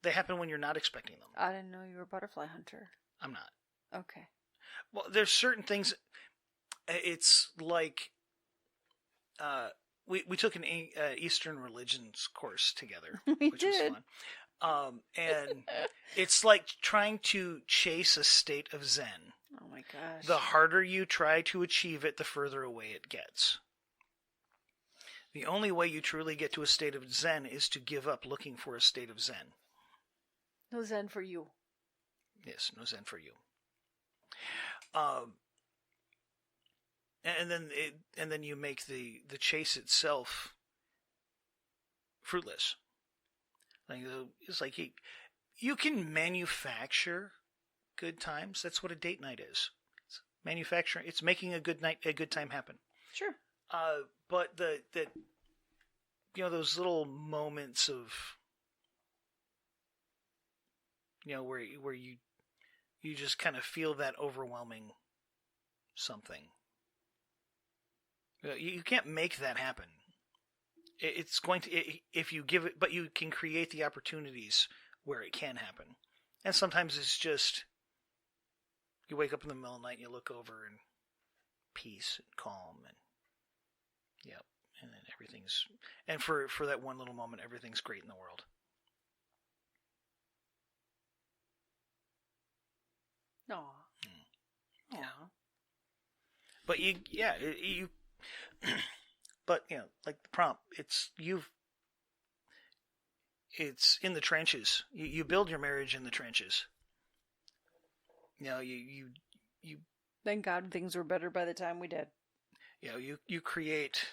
Speaker 3: They happen when you're not expecting them.
Speaker 1: I didn't know you were a butterfly hunter.
Speaker 3: I'm not.
Speaker 1: Okay.
Speaker 3: Well, there's certain things. It's like we took an Eastern religions course together, which was fun. And it's like trying to chase a state of Zen.
Speaker 1: Oh my gosh.
Speaker 3: The harder you try to achieve it, the further away it gets. The only way you truly get to a state of Zen is to give up looking for a state of Zen.
Speaker 1: No Zen for you.
Speaker 3: Yes, no Zen for you. And then you make the chase itself fruitless. It's like you can manufacture good times. That's what a date night is. It's manufacturing. It's making a good time happen.
Speaker 1: Sure.
Speaker 3: But those little moments of where you just kind of feel that overwhelming something. You can't make that happen. It's going to, if you give it, but you can create the opportunities where it can happen. And sometimes it's just, you wake up in the middle of the night and you look over and peace and calm and, yep. And then everything's, and for that one little moment, everything's great in the world.
Speaker 1: Aw.
Speaker 3: Yeah.
Speaker 1: Aw.
Speaker 3: But but like the prompt, it's in the trenches. You build your marriage in the trenches. You
Speaker 1: Thank God things were better by the time we did.
Speaker 3: you create,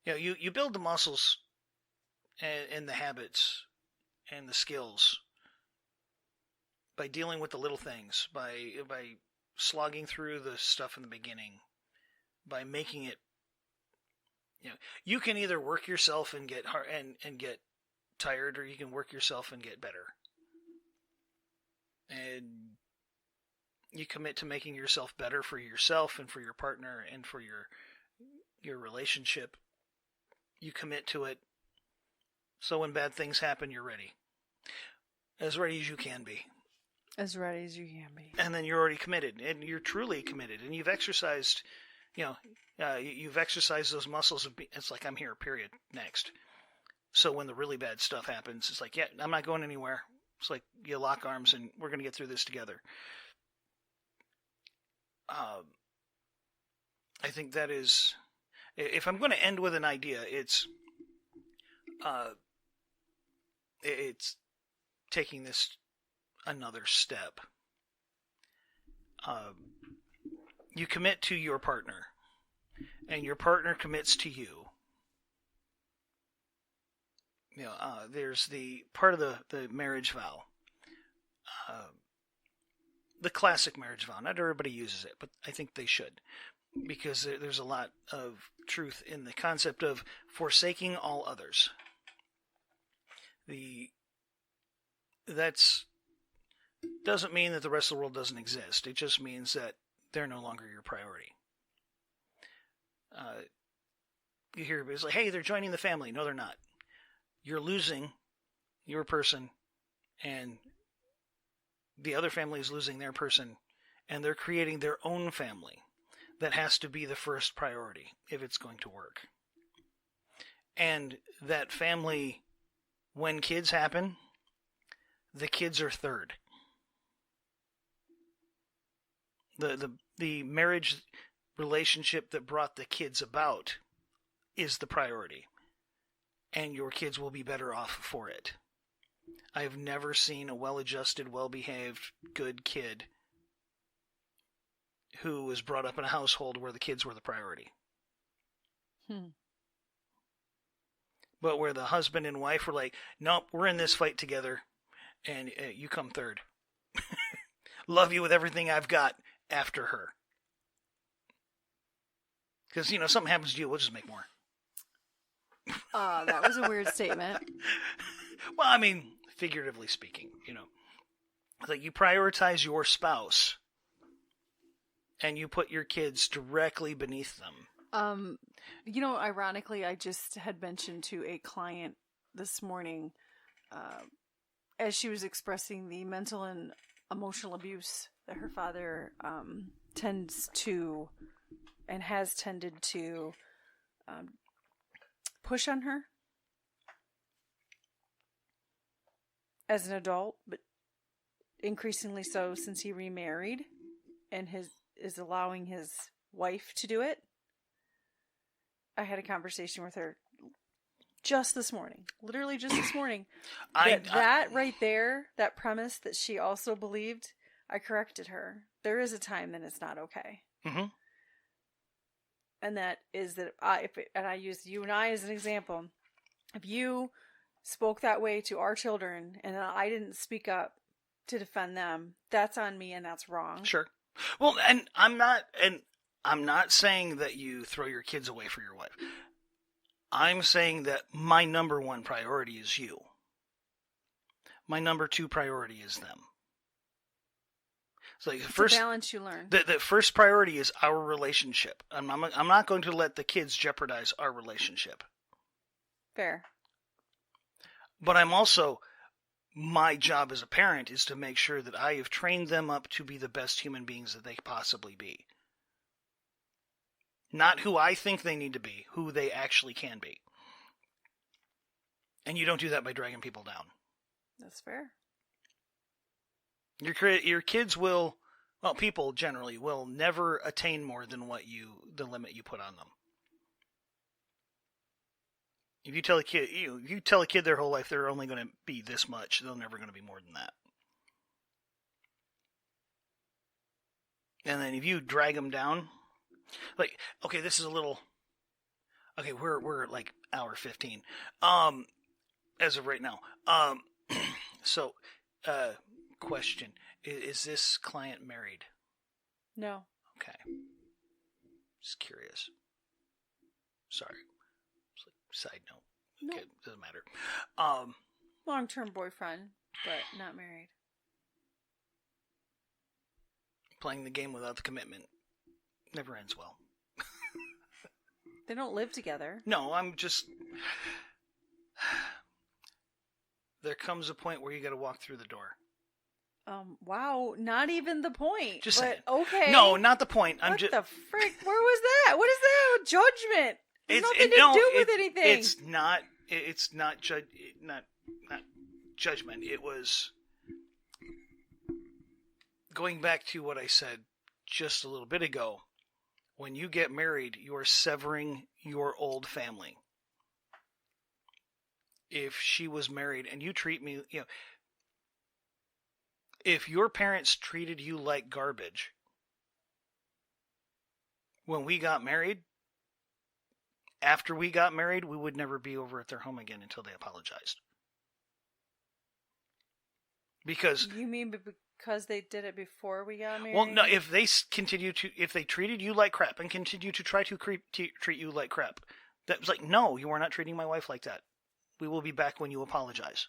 Speaker 3: you build the muscles and the habits and the skills by dealing with the little things, by slogging through the stuff in the beginning, by making it. You can either work yourself and get hard and get tired, or you can work yourself and get better. And you commit to making yourself better for yourself and for your partner and for your relationship. You commit to it, so when bad things happen, you're ready. As ready as you can be.
Speaker 1: As ready as you can be.
Speaker 3: And then you're already committed, and you're truly committed, and you've exercised, you've exercised those muscles. It's like, I'm here, period, next. So when the really bad stuff happens, it's like, yeah, I'm not going anywhere. It's like you lock arms and we're going to get through this together. I think that is, if I'm going to end with an idea, it's taking this another step. You commit to your partner, and your partner commits to you. There's the part of the marriage vow, the classic marriage vow. Not everybody uses it, but I think they should, because there's a lot of truth in the concept of forsaking all others. That's doesn't mean that the rest of the world doesn't exist. It just means that they're no longer your priority. You hear it's like, hey, they're joining the family. No, they're not. You're losing your person, and the other family is losing their person, and they're creating their own family that has to be the first priority if it's going to work. And that family, when kids happen, the kids are third. The marriage relationship that brought the kids about is the priority. And your kids will be better off for it. I've never seen a well-adjusted, well-behaved, good kid who was brought up in a household where the kids were the priority. But where the husband and wife were like, nope, we're in this fight together, and you come third. Love you with everything I've got after her. Because, something happens to you, we'll just make more.
Speaker 1: That was a weird statement.
Speaker 3: Well, I mean, figuratively speaking, like you prioritize your spouse and you put your kids directly beneath them.
Speaker 1: Ironically, I just had mentioned to a client this morning, as she was expressing the mental and emotional abuse that her father tends to and has tended to push on her as an adult, but increasingly so since he remarried and is allowing his wife to do it. I had a conversation with her just this morning, literally just this morning. That right there, that premise that she also believed, I corrected her. There is a time that it's not okay.
Speaker 3: Mm-hmm.
Speaker 1: And that is that I use you and I as an example. If you spoke that way to our children and I didn't speak up to defend them, that's on me and that's wrong.
Speaker 3: Sure. Well, and I'm not saying that you throw your kids away for your wife. I'm saying that my number one priority is you. my number 2 priority is them. So
Speaker 1: It's a balance you learn.
Speaker 3: The first priority is our relationship. I'm not going to let the kids jeopardize our relationship.
Speaker 1: Fair.
Speaker 3: But I'm also, my job as a parent is to make sure that I have trained them up to be the best human beings that they could possibly be. Not who I think they need to be, who they actually can be. And you don't do that by dragging people down.
Speaker 1: That's fair.
Speaker 3: Your kids will, well, people generally will never attain more than the limit you put on them. If you tell a kid their whole life they're only going to be this much, they're never going to be more than that. And then if you drag them down, like, okay, this is a little, okay, we're at like hour 15, as of right now. So, question: is this client married?
Speaker 1: No.
Speaker 3: Okay, just curious. Sorry. Side note. Okay, doesn't matter.
Speaker 1: Long-term boyfriend, but not married.
Speaker 3: Playing the game without the commitment never ends well.
Speaker 1: They don't live together.
Speaker 3: No, I'm just... There comes a point where you got to walk through the door.
Speaker 1: Wow, not even the point.
Speaker 3: Just saying.
Speaker 1: Okay.
Speaker 3: No, not the point.
Speaker 1: What the frick? Where was that? What is that? Judgment. It's nothing to do with anything.
Speaker 3: It's not judgment. It was going back to what I said just a little bit ago. When you get married, you are severing your old family. If she was married and you treat me, if your parents treated you like garbage when we got married, after we got married, we would never be over at their home again until they apologized. Because
Speaker 1: you mean because they did it before we got married?
Speaker 3: Well, no. If they treated you like crap and continue to try to treat you like crap, that was like, no, you are not treating my wife like that. We will be back when you apologize.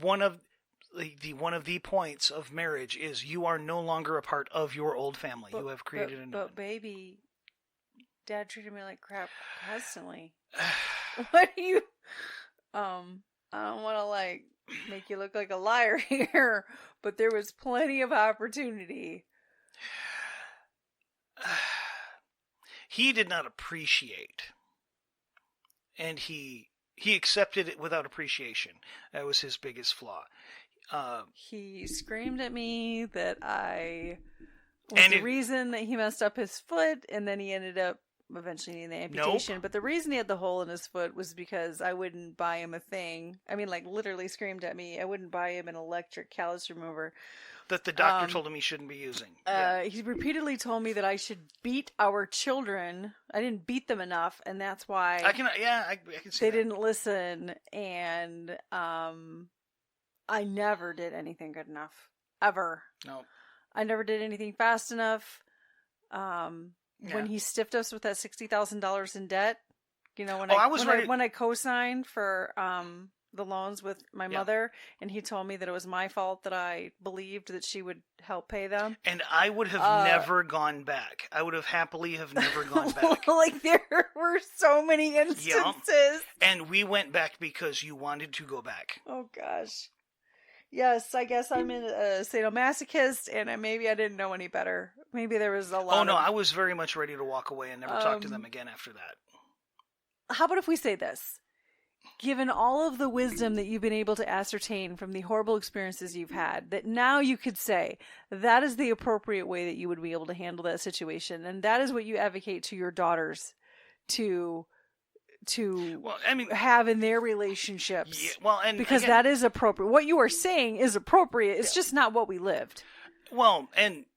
Speaker 3: One of the points of marriage is you are no longer a part of your old family. You have created a new one.
Speaker 1: But baby, Dad treated me like crap constantly. What do you? I don't want to make you look like a liar here, but there was plenty of opportunity.
Speaker 3: He did not appreciate, and he accepted it without appreciation. That was his biggest flaw.
Speaker 1: He screamed at me that I was the reason that he messed up his foot, and then he ended up eventually needing the amputation.
Speaker 3: Nope.
Speaker 1: But the reason he had the hole in his foot was because I wouldn't buy him a thing. I mean, literally screamed at me. I wouldn't buy him an electric callus remover.
Speaker 3: That the doctor told him he shouldn't be using.
Speaker 1: He repeatedly told me that I should beat our children. I didn't beat them enough, and that's why
Speaker 3: I can see
Speaker 1: they
Speaker 3: that.
Speaker 1: didn't listen. And I never did anything good enough. Ever.
Speaker 3: No.
Speaker 1: I never did anything fast enough. When he stiffed us with that $60,000 in debt, when I co-signed for the loans with my mother, and he told me that it was my fault that I believed that she would help pay them.
Speaker 3: And I would have never gone back. I would have happily have never gone back.
Speaker 1: There were so many instances.
Speaker 3: Yeah. And we went back because you wanted to go back.
Speaker 1: Oh gosh. Yes, I guess I'm a sadomasochist, and maybe I didn't know any better. Maybe there was a lot.
Speaker 3: Oh no, I was very much ready to walk away and never talk to them again after that.
Speaker 1: How about if we say this? Given all of the wisdom that you've been able to ascertain from the horrible experiences you've had, that now you could say that is the appropriate way that you would be able to handle that situation, and that is what you advocate to your daughters to have in their relationships.
Speaker 3: Yeah, well, and
Speaker 1: because
Speaker 3: again,
Speaker 1: that is appropriate. What you are saying is appropriate. It's just not what we lived.
Speaker 3: Well,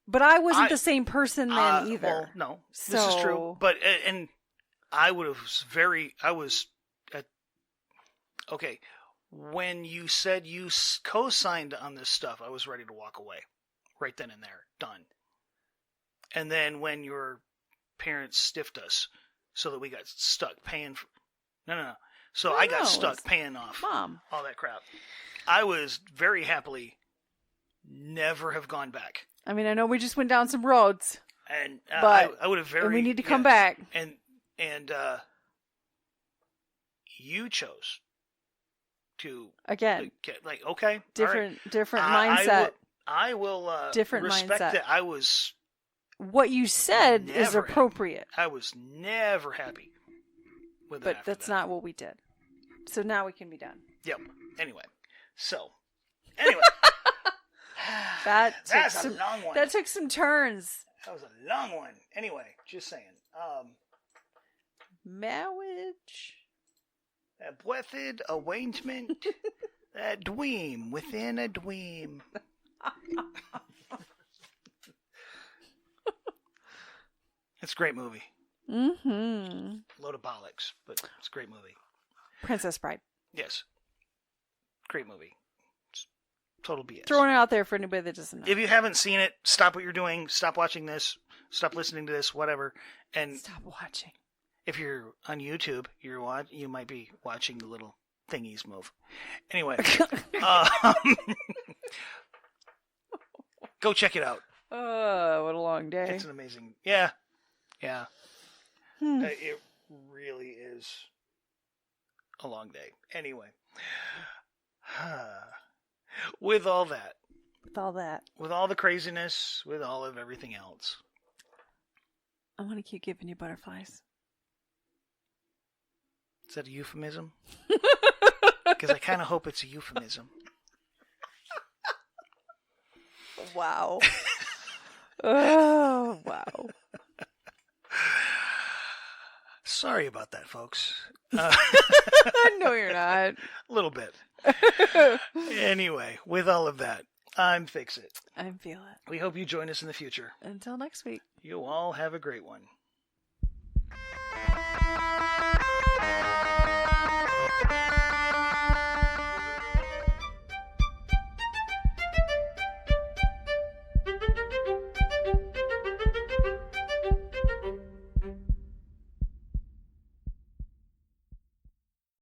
Speaker 1: but I wasn't the same person then either.
Speaker 3: Well, no, this is true. But and I was okay. When you said you co-signed on this stuff, I was ready to walk away, right then and there, done. And then when your parents stiffed us, so that we got stuck paying for... No. So
Speaker 1: Who
Speaker 3: I got
Speaker 1: knows?
Speaker 3: stuck paying off
Speaker 1: Mom.
Speaker 3: all that crap. I was very happily never have gone back.
Speaker 1: I mean, I know we just went down some roads,
Speaker 3: And
Speaker 1: but
Speaker 3: I would have very.
Speaker 1: and we need to come
Speaker 3: yes.
Speaker 1: back.
Speaker 3: And you chose to
Speaker 1: Again,
Speaker 3: like okay, all right.
Speaker 1: different
Speaker 3: I
Speaker 1: mindset.
Speaker 3: I will
Speaker 1: Different
Speaker 3: respect
Speaker 1: mindset.
Speaker 3: that. I was
Speaker 1: What you said is
Speaker 3: Never.
Speaker 1: appropriate,
Speaker 3: never happy with
Speaker 1: but
Speaker 3: that.
Speaker 1: that's not what we did. So now we can be done.
Speaker 3: Yep. Anyway,
Speaker 1: That's
Speaker 3: a long one.
Speaker 1: That took some turns.
Speaker 3: That was a long one. Anyway, just saying.
Speaker 1: Marriage.
Speaker 3: That blessed arrangement, that dweem within a dweem. It's a great movie.
Speaker 1: Mm-hmm.
Speaker 3: Load of bollocks, but it's a great movie.
Speaker 1: Princess Bride.
Speaker 3: Yes. Great movie. It's total BS.
Speaker 1: Throwing it out there for anybody that doesn't know.
Speaker 3: If you haven't seen it, stop what you're doing. Stop watching this. Stop listening to this. Whatever. And
Speaker 1: Stop watching.
Speaker 3: if you're on YouTube, you might be watching the little thingies move. Anyway, go check it out.
Speaker 1: Oh, what a long day.
Speaker 3: It's an amazing. Yeah.
Speaker 1: Hmm.
Speaker 3: It really is a long day. Anyway, with all that,
Speaker 1: With all that,
Speaker 3: with all the craziness, with all of everything else,
Speaker 1: I want to keep giving you butterflies.
Speaker 3: is that a euphemism? Because I kind of hope it's a euphemism.
Speaker 1: Wow. Oh, wow.
Speaker 3: Sorry about that, folks.
Speaker 1: No, you're not.
Speaker 3: A little bit. Anyway, with all of that, I'm Fix It.
Speaker 1: I'm Feel It.
Speaker 3: We hope you join us in the future.
Speaker 1: Until next week.
Speaker 3: You all have a great one.